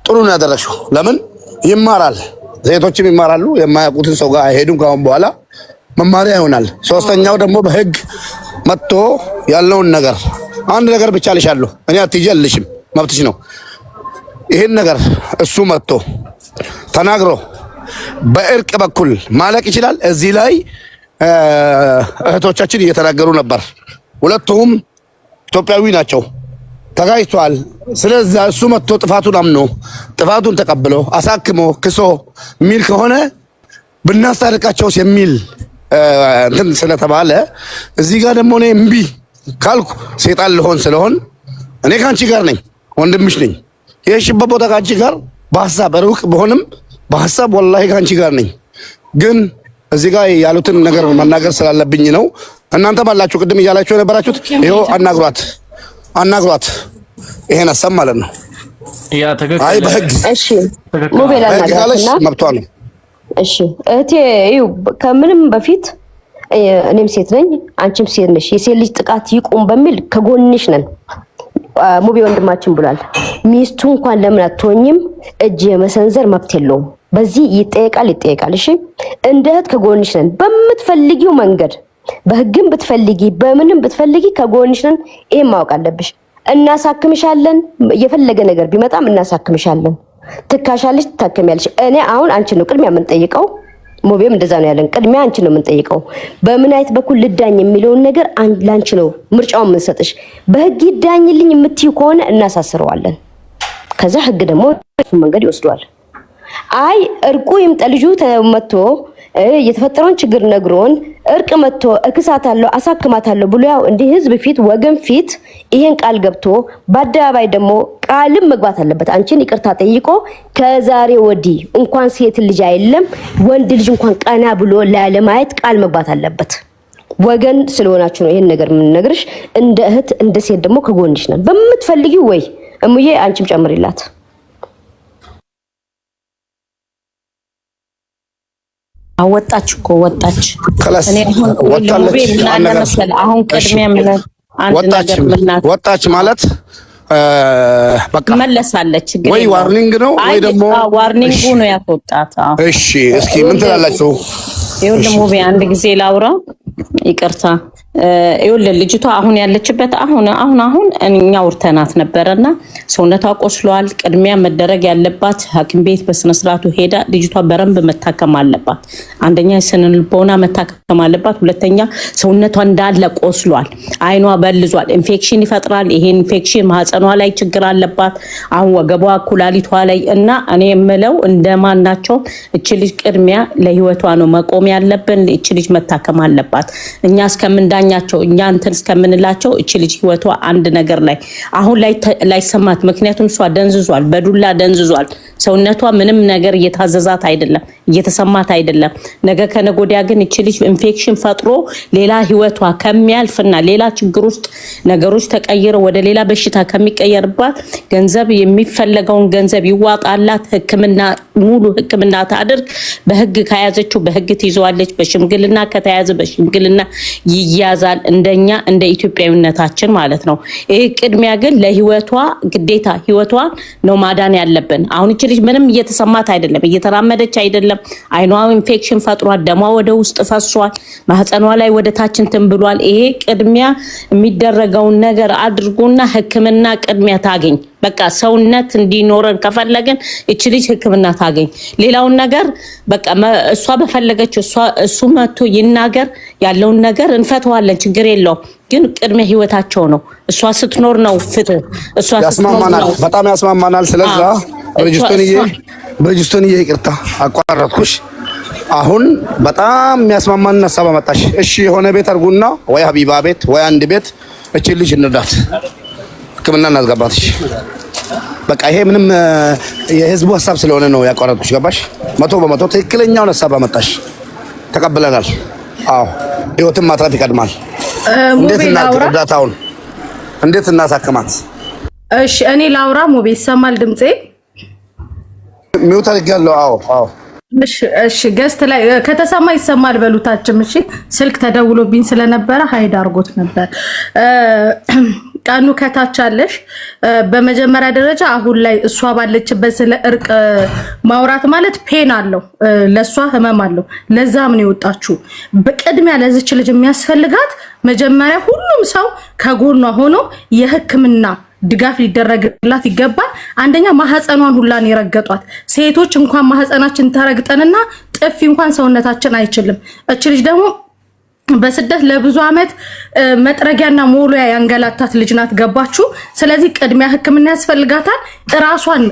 ጥሩ ነው ያደረግሽው። ለምን ይማራል፣ ሴቶችም ይማራሉ። የማያውቁትን ሰው ጋር አይሄዱም። ካሁን በኋላ መማሪያ ይሆናል። ሶስተኛው ደግሞ በህግ መጥቶ ያለውን ነገር አንድ ነገር ብቻ ልሻለሁ እኔ አትይዤ አልልሽም፣ መብትሽ ነው። ይሄን ነገር እሱ መጥቶ ተናግሮ በእርቅ በኩል ማለቅ ይችላል። እዚህ ላይ እህቶቻችን እየተናገሩ ነበር። ሁለቱም ኢትዮጵያዊ ናቸው፣ ተጋጭተዋል። ስለዚህ እሱ መጥቶ ጥፋቱን አምኖ ጥፋቱን ተቀብሎ አሳክሞ ክሶ ሚል ከሆነ ብናስታርቃቸውስ የሚል እንትን ስለተባለ እዚህ ጋር ደግሞ እኔ እምቢ ካልኩ ሴጣን ልሆን ስለሆን እኔ ካንቺ ጋር ነኝ፣ ወንድምሽ ነኝ። የሽበት ቦታ ካንቺ ጋር በሐሳብ ሩቅ በሆንም በሐሳብ ወላሂ ካንቺ ጋር ነኝ። ግን እዚህ ጋር ያሉትን ነገር መናገር ስላለብኝ ነው። እናንተ ባላችሁ ቅድም እያላችሁ የነበራችሁት ይኸው አናግሯት ይሄን ሐሳብ ማለት ነው። ያ ተገከለ አይ በህግ እሺ ሞባይል አናግሯትና መብቷ ነው። እሺ እህቴ ይኸው ከምንም በፊት እኔም ሴት ነኝ አንቺም ሴት ነሽ። የሴት ልጅ ጥቃት ይቁም በሚል ከጎንሽ ነን። ሙቤ ወንድማችን ብሏል። ሚስቱ እንኳን ለምን አትሆኝም? እጅ የመሰንዘር መብት የለውም። በዚህ ይጠየቃል። እሺ እንደ እህት ከጎንሽ ነን። በምትፈልጊው መንገድ በህግም ብትፈልጊ በምንም ብትፈልጊ ከጎንሽ ነን። ይሄን ማወቅ አለብሽ። እናሳክምሻለን። የፈለገ ነገር ቢመጣም እናሳክምሻለን። ትካሻለሽ፣ ትታከሚያለሽ። እኔ አሁን አንቺን ነው ቅድሚያ የምንጠይቀው። ሞቤም እንደዛ ነው ያለን። ቅድሚያ አንቺን ነው የምንጠይቀው። በምን አይነት በኩል ልዳኝ የሚለውን ነገር ላንቺ ነው ምርጫውን የምንሰጥሽ። በህግ ይዳኝልኝ የምትዩ ከሆነ እናሳስረዋለን። ከዛ ህግ ደግሞ መንገድ ይወስደዋል። አይ እርቁ ይምጣ ልጁ ተመቶ የተፈጠረውን ችግር ነግሮን እርቅ መጥቶ እክሳታለሁ አሳክማታለሁ ብሎ ያው እንዲህ ህዝብ ፊት ወገን ፊት ይሄን ቃል ገብቶ በአደባባይ ደግሞ ቃልም መግባት አለበት። አንቺን ይቅርታ ጠይቆ ከዛሬ ወዲህ እንኳን ሴት ልጅ አይደለም ወንድ ልጅ እንኳን ቀና ብሎ ላለማየት ቃል መግባት አለበት። ወገን ስለሆናችሁ ነው ይሄን ነገር የምንነግርሽ። እንደ እህት እንደ ሴት ደግሞ ከጎንሽ ነን። በምትፈልጊው ወይ እሙዬ አንቺም ጨምሪላት። ወጣች እኮ ወጣች። خلاص እኔ አሁን ቅድሚያ ምን አንድ ነገር ምናት ወጣች ማለት በቃ መለሳለች። ወይ ዋርኒንግ ነው ወይ ደግሞ ዋርኒንጉ ነው ያስወጣት። እሺ እስኪ ምን ትላላችሁ? ይኸውልህ ሙቤ አንድ ጊዜ ላውራ፣ ይቅርታ። ይኸውልህ ልጅቷ አሁን ያለችበት አሁን እኛ ውርተናት ነበርና ሰውነቷ ቆስሏል። ቅድሚያ መደረግ ያለባት ሐኪም ቤት በስነ ስርዓቱ ሄዳ ልጅቷ በረንብ መታከም አለባት። አንደኛ የስነ ልቦና መታከም አለባት። ሁለተኛ ሰውነቷ እንዳለ ቆስሏል፣ አይኗ በልዟል፣ ኢንፌክሽን ይፈጥራል። ይሄ ኢንፌክሽን ማህፀኗ ላይ ችግር አለባት፣ አሁን ወገቧ ኩላሊቷ ላይ እና እኔ የምለው እንደማናቸው እቺ ልጅ ቅድሚያ ለህይወቷ ነው መቆም ያለብን። እቺ ልጅ መታከም አለባት። እኛ እስከምንዳኛቸው እኛ እንትን እስከምንላቸው እቺ ልጅ ህይወቷ አንድ ነገር ላይ አሁን ላይ ሰማት። ምክንያቱም እሷ ደንዝዟል፣ በዱላ ደንዝዟል። ሰውነቷ ምንም ነገር እየታዘዛት አይደለም፣ እየተሰማት አይደለም። ነገ ከነጎዲያ ግን እቺ ልጅ ኢንፌክሽን ፈጥሮ ሌላ ህይወቷ ከሚያልፍና ሌላ ችግር ውስጥ ነገሮች ተቀይረው ወደ ሌላ በሽታ ከሚቀየርባት ገንዘብ የሚፈለገውን ገንዘብ ይዋጣላት፣ ህክምና ሙሉ ህክምና ታድርግ። በህግ ከያዘችው በህግ ትይዘዋለች። በሽምግልና ከተያዘ በሽምግልና ይያዛል። እንደኛ እንደ ኢትዮጵያዊነታችን ማለት ነው። ይሄ ቅድሚያ ግን ለህይወቷ ግዴታ ህይወቷ ነው ማዳን ያለብን። አሁን እቺ ልጅ ምንም እየተሰማት አይደለም፣ እየተራመደች አይደለም። አይኗ ኢንፌክሽን ፈጥሯል፣ ደሟ ወደ ውስጥ ፈሷል፣ ማህፀኗ ላይ ወደ ታች እንትን ብሏል። ይሄ ቅድሚያ የሚደረገውን ነገር አድርጉና ህክምና ቅድሚያ ታገኝ። በቃ ሰውነት እንዲኖረን ከፈለግን እቺ ልጅ ህክምና ታገኝ። ሌላውን ነገር በቃ እሷ በፈለገችው እሱ መጥቶ ይናገር፣ ያለውን ነገር እንፈተዋለን፣ ችግር የለውም። ግን ቅድሚያ ህይወታቸው ነው። እሷ ስትኖር ነው ፍትህ። እሷ ያስማማናል፣ በጣም ያስማማናል። ስለዛ ብርጅስቶንዬ ይቅርታ አቋረጥኩሽ። አሁን በጣም የሚያስማማን ሀሳብ አመጣሽ። እሺ የሆነ ቤት አድርጉና ወይ ሀቢባ ቤት ወይ አንድ ቤት እቺ ልጅ እንርዳት፣ ህክምና እናስገባት። እሺ በቃ ይሄ ምንም የህዝቡ ሀሳብ ስለሆነ ነው ያቋረጥኩሽ። ገባሽ? 100% ትክክለኛውን ሀሳብ አመጣሽ፣ ተቀብለናል። አዎ ህይወትን ማትረፍ ይቀድማል። እንዴት እናርዳታውን እንዴት እናሳክማት? እሺ እኔ ላውራ። ሙቤ ይሰማል ድምጼ? ሚውት አድርጋለሁ። አዎ እሺ ገስት ላይ ከተሰማ ይሰማል በሉታችም። እሺ ስልክ ተደውሎብኝ ስለነበረ ሀይድ አድርጎት ነበር። ቀኑ ከታች አለሽ። በመጀመሪያ ደረጃ አሁን ላይ እሷ ባለችበት ስለ እርቅ ማውራት ማለት ፔን አለው፣ ለሷ ህመም አለው። ለዛም ነው የወጣችሁ። በቅድሚያ ለዚች ልጅ የሚያስፈልጋት መጀመሪያ ሁሉም ሰው ከጎኗ ሆኖ የህክምና ድጋፍ ሊደረግላት ይገባል። አንደኛ ማህፀኗን ሁላን የረገጧት ሴቶች እንኳን ማህፀናችን ተረግጠንና ጥፊ እንኳን ሰውነታችን አይችልም። እች ልጅ ደግሞ በስደት ለብዙ አመት መጥረጊያና ሞሎያ ያንገላታት ልጅ ናት። ገባችሁ? ስለዚህ ቅድሚያ ህክምና ያስፈልጋታል። ራሷን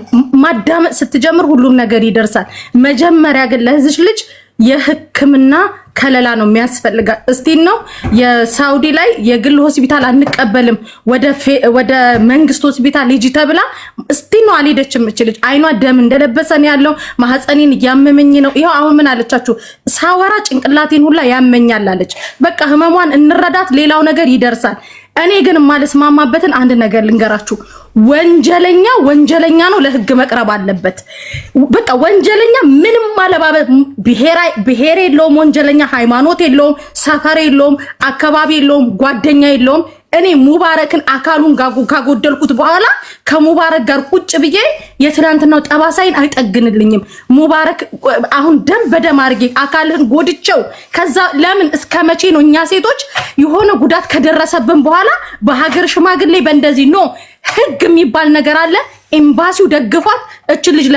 ማዳመጥ ስትጀምር ሁሉም ነገር ይደርሳል። መጀመሪያ ግን ለዚህ ልጅ የህክምና ከለላ ነው የሚያስፈልጋት። እስቲን ነው የሳውዲ ላይ የግል ሆስፒታል አንቀበልም ወደ መንግስት ሆስፒታል ሂጂ ተብላ እስቲን ነው አልሄደችም። ልጅ አይኗ ደም እንደለበሰን ያለው ማህፀኔን እያመመኝ ነው። ይሄው አሁን ምን አለቻችሁ? ሳወራ ጭንቅላቴን ሁላ ያመኛል አለች። በቃ ህመሟን እንረዳት፣ ሌላው ነገር ይደርሳል። እኔ ግን ማለስማማበትን አንድ ነገር ልንገራችሁ። ወንጀለኛ ነው፣ ለህግ መቅረብ አለበት። በቃ ወንጀለኛ ምንም ማለባበት ብሔር የለውም። ወንጀለኛ ሃይማኖት የለውም፣ ሰፈር የለውም፣ አካባቢ የለውም፣ ጓደኛ የለውም። እኔ ሙባረክን አካሉን ካጎደልኩት በኋላ ከሙባረክ ጋር ቁጭ ብዬ የትናንትናው ጠባሳይን አይጠግንልኝም። ሙባረክ አሁን ደም በደም አድርጌ አካልህን ጎድቼው ከዛ ለምን እስከ መቼ ነው እኛ ሴቶች የሆነ ጉዳት ከደረሰብን በኋላ በሀገር ሽማግሌ በእንደዚህ ነው? ህግ የሚባል ነገር አለ። ኤምባሲው ደግፏት እቺ ልጅ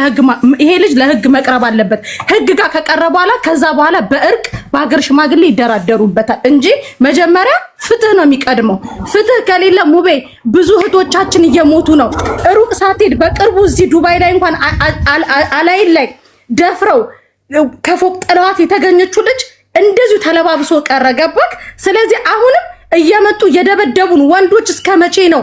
ይሄ ልጅ ለህግ መቅረብ አለበት። ህግ ጋር ከቀረበ ከዛ በኋላ በእርቅ በሀገር ሽማግሌ ይደራደሩበታል እንጂ መጀመሪያ ፍትህ ነው የሚቀድመው። ፍትህ ከሌለ ሙቤ ብዙ እህቶቻችን እየሞቱ ነው። ሩቅ ሳትሄድ በቅርቡ እዚህ ዱባይ ላይ እንኳን አላይን ላይ ደፍረው ከፎቅ ጥለዋት የተገኘችው ልጅ እንደዚሁ ተለባብሶ ቀረ። ገባክ? ስለዚህ አሁንም እየመጡ እየደበደቡን ወንዶች እስከ መቼ ነው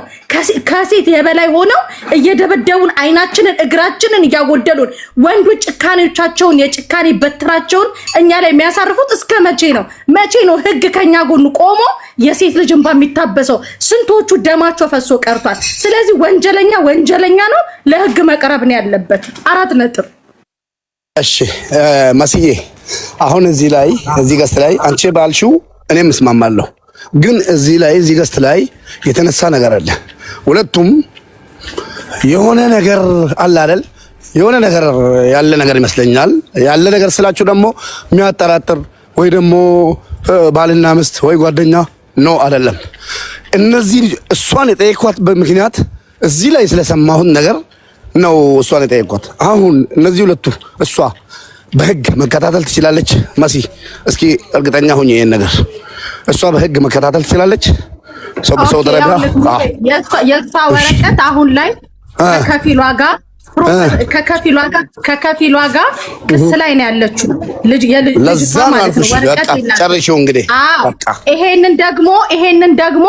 ከሴት የበላይ ሆነው እየደበደቡን አይናችንን እግራችንን እያጎደሉን ወንዶች ጭካኔዎቻቸውን የጭካኔ በትራቸውን እኛ ላይ የሚያሳርፉት እስከ መቼ ነው? መቼ ነው ህግ ከኛ ጎን ቆሞ የሴት ልጅ እንባ የሚታበሰው? ስንቶቹ ደማቸው ፈሶ ቀርቷል። ስለዚህ ወንጀለኛ ነው፣ ለህግ መቅረብ ነው ያለበት። 4 ነጥብ። እሺ መስዬ አሁን እዚህ ገስት ላይ አንቺ ባልሽው እኔም እስማማለሁ። ግን እዚህ ገስት ላይ የተነሳ ነገር አለ። ሁለቱም የሆነ ነገር አለ አይደል? የሆነ ነገር ያለ ነገር ይመስለኛል። ያለ ነገር ስላችሁ ደግሞ የሚያጠራጥር ወይ ደግሞ ባልና ሚስት ወይ ጓደኛ ነው አይደለም። እነዚህ እሷን የጠየኳት በምክንያት እዚህ ላይ ስለሰማሁት ነገር ነው እሷን የጠየኳት። አሁን እነዚህ ሁለቱ እሷ በህግ መከታተል ትችላለች? መሲ እስኪ እርግጠኛ ሁኚ ይሄን ነገር እሷ በህግ መከታተል ትችላለች? ሰው በሰው ደረጃ የእሷ ወረቀት አሁን ላይ ከከፊሏ ጋር ክስ ላይ ነው ያለችው። ልጅቷ ማለት ነው ወረቀት ጨርሺው እንግዲህ በቃ ይሄንን ደግሞ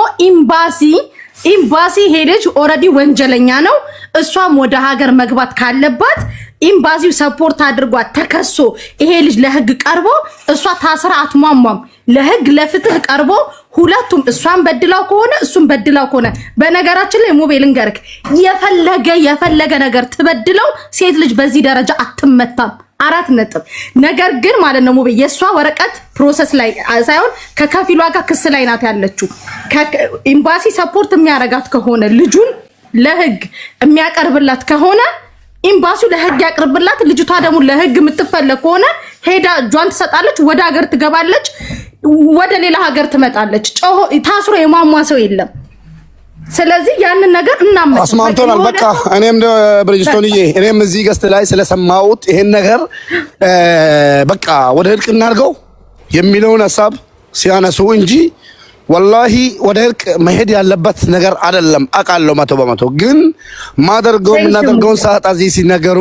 ኤምባሲ ይሄ ልጅ ኦልሬዲ ወንጀለኛ ነው። እሷም ወደ ሀገር መግባት ካለባት ኤምባሲው ሰፖርት አድርጓት ተከሶ ይሄ ልጅ ለህግ ቀርቦ እሷ ታስራ አትሟሟም። ለህግ ለፍትህ ቀርቦ ሁለቱም እሷን በድላው ከሆነ እሱም በድላው ከሆነ በነገራችን ላይ ሞቤል እንገርክ የፈለገ ነገር ትበድለው ሴት ልጅ በዚህ ደረጃ አትመታም። 4 ነጥብ። ነገር ግን ማለት ነው ሞቤ የሷ ወረቀት ፕሮሰስ ላይ ሳይሆን ከከፊሏ ጋር ክስ ላይ ናት ያለችው። ኤምባሲ ሰፖርት የሚያረጋት ከሆነ ልጁን ለህግ የሚያቀርብላት ከሆነ ኤምባሲው ለህግ ያቀርብላት። ልጅቷ ደግሞ ለህግ የምትፈለግ ከሆነ ሄዳ እጇን ትሰጣለች፣ ወደ ሀገር ትገባለች፣ ወደ ሌላ ሀገር ትመጣለች። ታስሮ የማሟ ሰው የለም። ስለዚህ ያንን ነገር አስማምቶናል። በቃ እኔም ብሪጅስቶንዬ እኔም እዚህ ገስት ላይ ስለሰማሁት ይሄን ነገር በቃ ወደ እርቅ እናድርገው የሚለውን ሀሳብ ሲያነሱ እንጂ ወላሂ ወደ እርቅ መሄድ ያለበት ነገር አይደለም። አውቃለሁ 100%። ግን የምናደርገውን ሰዓት እዚህ ሲነገሩ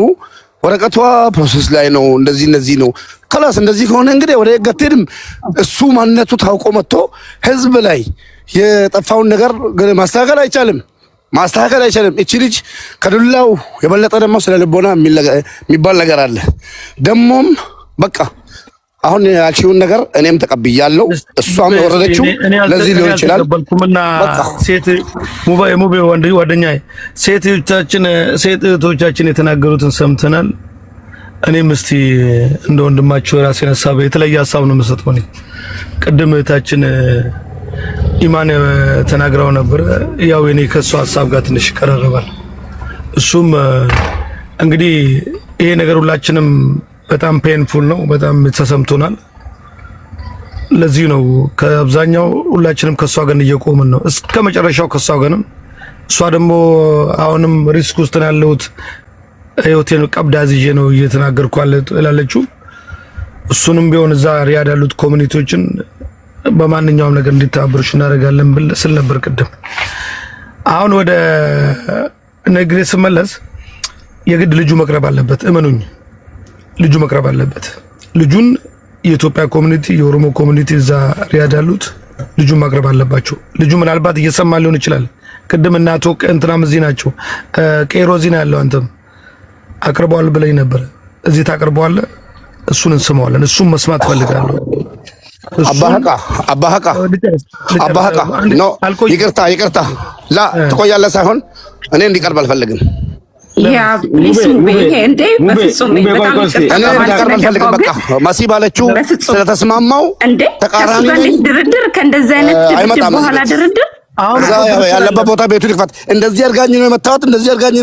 ወረቀቷ ፕሮሰስ ላይ ነው እንደዚህ ነው ከላስ እንደዚህ ከሆነ እንግዲህ ወደ ህግ አትሄድም። እሱ ማንነቱ ታውቆ መጥቶ ህዝብ ላይ የጠፋውን ነገር ማስተካከል አይቻልም። እቺ ልጅ ከዱላው የበለጠ ደግሞ ስለ ልቦና የሚባል ነገር አለ። ደሞም በቃ አሁን ያልሽውን ነገር እኔም ተቀብያለሁ። እሷም የወረደችው ለዚህ ሊሆን ይችላል። ሴት ሙቤ ጓደኛዬ ሴት እህቶቻችን የተናገሩትን ሰምተናል። እኔም እስቲ እንደ ወንድማቸው የራሴን ሀሳብ የተለየ ሀሳብ ነው የምሰጠው። ቅድም እህታችን ኢማን ተናግራው ነበር። ያው እኔ ከሷ ሀሳብ ጋር ትንሽ ይቀራረባል። እሱም እንግዲህ ይሄ ነገር ሁላችንም በጣም ፔንፉል ነው፣ በጣም ተሰምቶናል። ለዚህ ነው ከአብዛኛው ሁላችንም ከሷ ጋር እየቆምን ነው እስከ መጨረሻው ከሷ ጋር ነው። እሷ ደግሞ አሁንም ሪስክ ውስጥ ነው ያለሁት ህይወቴን ቀብዳ ይዤ ነው እየተናገርኩ ያለችው። እሱንም ቢሆን እዛ ሪያድ ያሉት ኮሚኒቲዎችን በማንኛውም ነገር እንዲተባበሩሽ እናደርጋለን ስል ነበር ቅድም። አሁን ወደ ነግሬ ስመለስ የግድ ልጁ መቅረብ አለበት። እመኑኝ ልጁ መቅረብ አለበት። ልጁን የኢትዮጵያ ኮሚኒቲ የኦሮሞ ኮሚኒቲ እዛ ሪያድ ያሉት ልጁን ማቅረብ አለባቸው። ልጁ ምናልባት እየሰማ ሊሆን ይችላል። ቅድም እናቶ እንትናም እዚህ ናቸው፣ ቄሮ እዚህ ነው ያለው። አንተም አቅርበዋል ብለኝ ነበር። እዚህ ታቀርበዋለህ፣ እሱን እንስማዋለን። እሱን መስማት ፈልጋለሁ። አባሃቃ ኖ ይቅርታ ላ ትቆያለህ ሳይሆን እኔ እንዲቀርብ አልፈልግም። መሲ ባለችው ስለተስማማው ተቃራኒ ድርድር ከእንደዚህ አይነት ድርድር በኋላ ድርድር ያለበት ቦታ ቤቱ ይክፈት። እንደዚህ አድርጋኝ ነው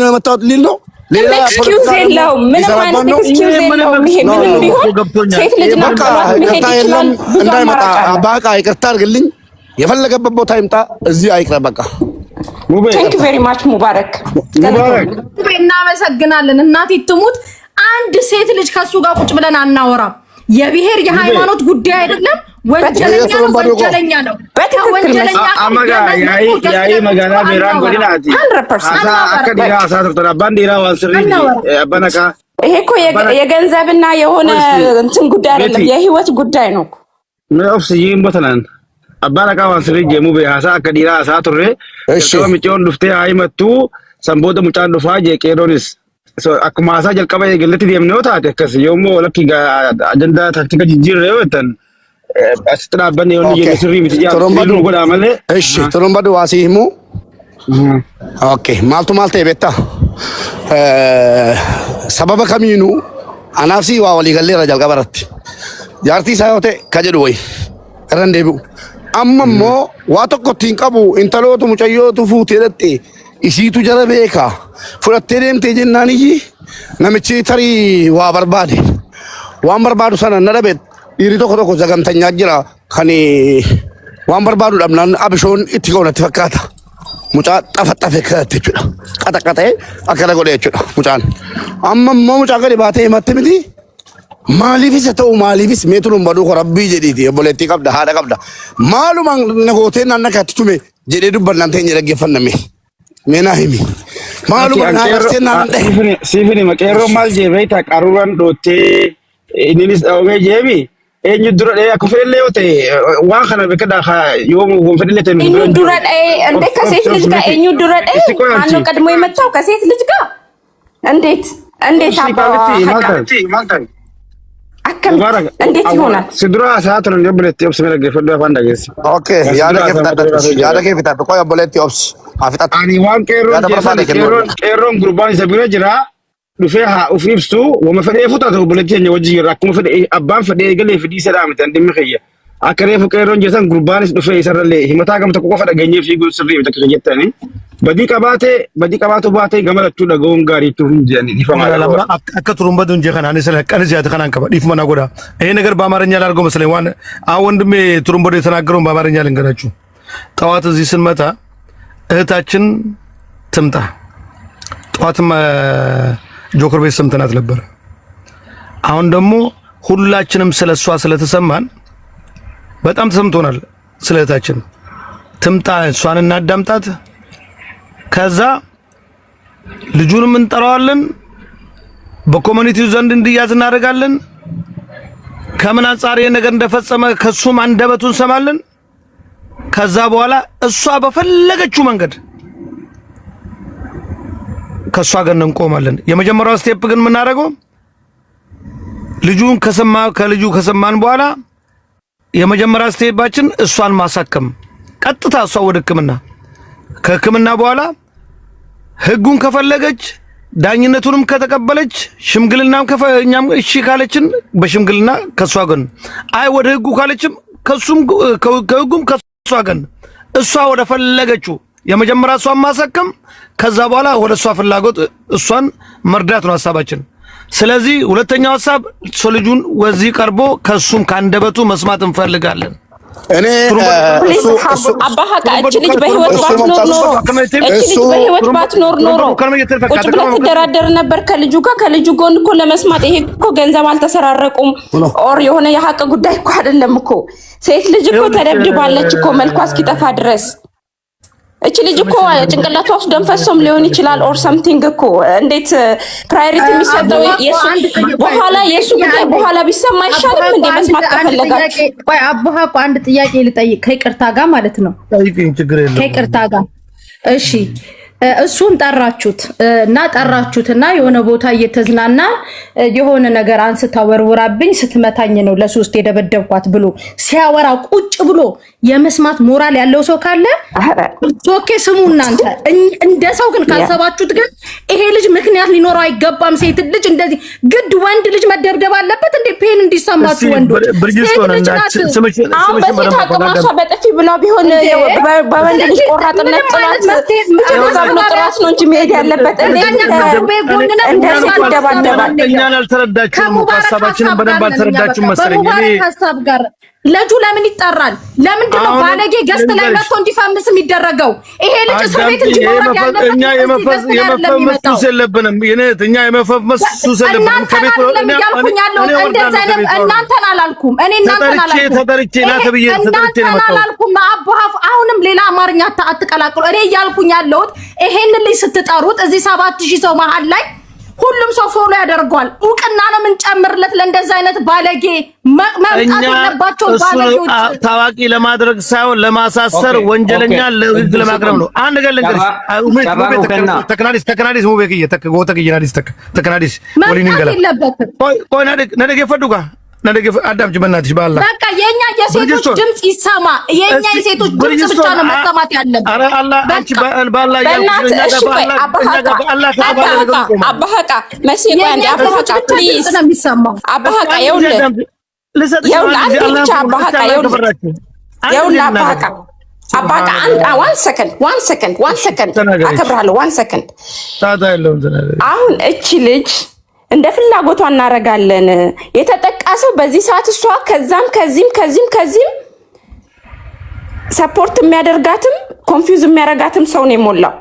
የመታወት ሊል ነው። ሌላ ኤክስኪውዝ የለውም። ምንም አይነት ኤክስኪውዝ የለውም። ይሄ ምንም ቢሆን ሴት ልጅ ነው የለም እንዳይመጣ አባቃ ይቅርታ አድርግልኝ። የፈለገበት ቦታ ይምጣ፣ እዚህ አይቅረብ። በቃ ቴንክ ዩ ቬሪ ማች ሙባረክ። እናመሰግናለን። እናቴ ትሙት። አንድ ሴት ልጅ ከሱ ጋር ቁጭ ብለን አናወራም። የብሔር የሃይማኖት ጉዳይ አይደለም። ወንጀለኛ ነው። ይሄ እኮ የገንዘብና የሆነ እንትን ጉዳይ አይደለም፣ የህይወት ጉዳይ ነው። አባናካ ዋንስሪ ጀሙ በሃሳ ከዲራ ሳቱሬ ሚጮን ዱፍቴ አይመቱ ሰንቦደ ሙጫን ዱፋ ጀቄዶንስ አኩማሳ ጀልቀባ የገለቲ ደምነው ታተከስ የሞ ለኪ አጀንዳ ታክቲካ ጅጅር ረወተን አስተናበን የሆነ የስሪ ምትያ ተሮምባዱ ጎዳ ማለ እሺ ተሮምባዱ ዋሲሙ ኦኬ ማልቱ የቤታ ሰበበ ከሚኑ አናፍሲ ዋወሊ ገሌ ረጃል ቀበረት jaartii isaa yoo ta'e ka jedhu wayi irra hin deebi'u. Amma immoo waa tokko ittiin qabu intalootu mucayyootu fuutee dhatte isiitu jala beeka fudhattee deemtee jennaan iyyi namichi tarii waa barbaade waan barbaadu sana na dhabe dhiirri tokko zagamtanyaa jira kan waan barbaadu dhabnaan abishoon itti ka'uunatti fakkaata. Mucaa xafaxafe kadhatte jechuudha. Qaxaqaxee akkana godhe jechuudha mucaan. Amma immoo mucaa gadi baatee himatte miti. Maaliifis haa ta'u maaliifis meetu nun baduu rabbii jedhiiti obboleettii qabda haadha qabda. Maalumaan na gootee naanna kaatti tume jedhee dubbannaan ta'e dhaggeeffanname. Meenaa himi. Maalumaan naa gartee naan dhahe. Siifini maqeerroo maal jee beektaa qaruuraan dhoottee inninis dhaabamee jeemi. Eenyu dura dhee akka fedhellee yoo ta'e waan kana beekadhaa yoo fedhellee ta'e. eenyu dura dhee እንዴት ከሴት ልጅ ጋር eenyu dura dhee ማነው ቀድሞ የመጣው ከሴት ልጅ ጋር እንዴት akkam እንዴት ይሆናል? Sidura saatu nan obboleetti obsi mala geeffadhu afaan dhageessi. Okay yaada kee fitaatu qoy obboleetti obsi haa fitaatu. Ani waan qeerroon gurbaan isa bira jira dhufee haa uf ibsu wama fedhee futaatu obboleetti keenya wajjin jirra akkuma fedhe abbaan fedhee galee fidii isa dhaamte dhimmi kiyya. Akka reefu qeerroon jesan gurbaanis dhufee isarrallee himataa gam tokko qofa dhageenyee fiiguun sirrii miti akka jettanii. Badii qabaatu baatee gama lachuu dhaga'uun gaarii turuun jedhanii dhiifamaa dha. akka turumbatuun jee kanaan isa qanis yaate kanaan qaba dhiifama na godha. ይሄ ነገር በአማርኛ ላድርገው መሰለኝ ዋን አሁን ወንድሜ ቱሩምበዶ የተናገረውን በአማርኛ ልንገራችሁ። ጠዋት እዚህ ስንመጣ እህታችን ትምጣ ጠዋትም ጆከር ቤት ሰምተናት ነበር። አሁን ደግሞ ሁላችንም ስለሷ ስለተሰማን በጣም ተሰምቶናል። ስለ እህታችን ትምጣ እሷን እናዳምጣት። ከዛ ልጁንም እንጠራዋለን በኮሚኒቲው ዘንድ እንዲያዝ እናደርጋለን። ከምን አንጻር ይሄ ነገር እንደፈጸመ ከሱም አንደበቱን ሰማለን። ከዛ በኋላ እሷ በፈለገችው መንገድ ከሷ ጋር እንቆማለን። የመጀመሪያው ስቴፕ ግን የምናደርገው ከልጁ ከሰማን በኋላ የመጀመሪያ ስቴፓችን እሷን ማሳከም ቀጥታ እሷ ወደ ሕክምና ከሕክምና በኋላ ህጉን ከፈለገች ዳኝነቱንም ከተቀበለች ሽምግልናም ከፈኛም እሺ ካለችን በሽምግልና ከሷ ጋር አይ ወደ ህጉ ካለችም ከህጉም ከሷ ጋር እሷ ወደ ፈለገችው የመጀመሪያ እሷን ማሳከም ከዛ በኋላ ወደ እሷ ፍላጎት እሷን መርዳት ነው ሐሳባችን። ስለዚህ ሁለተኛው ሐሳብ ልጁን ወዚህ ቀርቦ ከሱም ካንደበቱ መስማት እንፈልጋለን። እኔ አባሃ እቺ ልጅ በህይወት ባትኖር ኖሮ ቁጭ ብለህ ትደራደር ነበር ከልጁ ጋር። ከልጁ ጎን እኮ ለመስማት ይሄ እኮ ገንዘብ አልተሰራረቁም ኦር የሆነ የሐቅ ጉዳይ እኮ አይደለም እኮ። ሴት ልጅ እኮ ተደብድባለች እኮ መልኳ እስኪጠፋ ድረስ። እቺ ልጅ እኮ ጭንቅላቷ ውስጥ ደም ፈሶም ሊሆን ይችላል ኦር ሰምቲንግ እኮ። እንዴት ፕራዮሪቲ የሚሰጠው የሱ ጉዳይ በኋላ ቢሰማ አይሻልም እንዴ? መስማት ከፈለጋችሁ ቆይ አባሃ እኮ አንድ ጥያቄ ልጠይቅ ከይቅርታ ጋር ማለት ነው። ከይቅርታ ጋር እሺ እሱን ጠራችሁትና የሆነ ቦታ እየተዝናና የሆነ ነገር አንስታ ወርውራብኝ ስትመታኝ ነው ለሶስት የደበደብኳት ብሎ ሲያወራ ቁጭ ብሎ የመስማት ሞራል ያለው ሰው ካለ ኦኬ ስሙ። እናንተ እንደ ሰው ግን ካሰባችሁት ግን ይሄ ልጅ ምክንያት ሊኖረው አይገባም። ሴት ልጅ እንደዚህ ግድ ወንድ ልጅ መደብደብ አለበት እንዴ? ፔን እንዲሰማችሁ ወንዶች አሁን በሴት አቅማሷ በጥፊ ብላ ቢሆን በወንድ ልጅ ቆራጥነት ጥላት ነው ጥራት ነው እንጂ መሄድ ያለበት እንደዚህ ይደባደባል። እኛን አልተረዳችሁም። ሐሳባችንን በደንብ አልተረዳችሁም መሰለኝ። ሐሳብ ጋር ለጁ ለምን ይጠራል? ለምንድን ነው ባለጌ ገስት ላይ መጥቶ እንዲፈምስ የሚደረገው? ይሄ ልጅ እስር ቤት እንጂ መውረድ ያለበት እኛ የመፈመስ ሱስ የለብንም። እኛ የመፈመስ ሱስ የለብንም። ከቤት እናንተን አላልኩም። እኔ እናንተን አላልኩም። አሁንም ሌላ አማርኛ አትቀላቅሉ። እኔ እያልኩኝ ያለሁት ይሄንን ልጅ ስትጠሩት እዚህ 7000 ሰው መሀል ላይ ሁሉም ሰው ፎሎ ያደርገዋል። እውቅና ነው የምንጨምርለት ለእንደዚህ አይነት ባለጌ መምጣት ያለባቸው ባለጌዎች ታዋቂ ለማድረግ ሳይሆን ለማሳሰር ወንጀለኛ ለህግ ለማቅረብ ነው። አንድ ገል እንግዲህ ተከናዲስ ሙቤክ ተከናዲስ ወሊንገላ ቆይ ነደገ ፈዱጋ ነደገ አዳምጭ በእናትሽ ባላ በቃ የኛ የሴቶች ድምጽ ይሰማ። የኛ የሴቶች ድምጽ ብቻ ነው መሰማት ያለበት። አረ አላህ አንቺ ባላ አባሃቃ መሲ ቆይ አንዴ አባሃቃ ፕሊዝ አባሃቃ ይኸውልህ يولا أنت شابهك يولا أباك أباك one second أكبر له one second አሁን እቺ ልጅ እንደ ፍላጎቷ እናረጋለን የተጠቃሰው በዚህ ሰዓት እሷ ከዚህም ሰፖርት የሚያደርጋትም ኮንፊውዝ የሚያረጋትም ሰው ነው የሞላው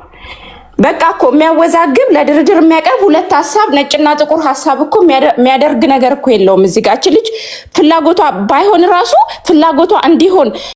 በቃ እኮ የሚያወዛግብ ለድርድር የሚያቀርብ ሁለት ሐሳብ ነጭና ጥቁር ሐሳብ እኮ የሚያደርግ ነገር እኮ የለውም እዚህ ጋር እቺ ልጅ ፍላጎቷ ባይሆን ራሱ ፍላጎቷ እንዲሆን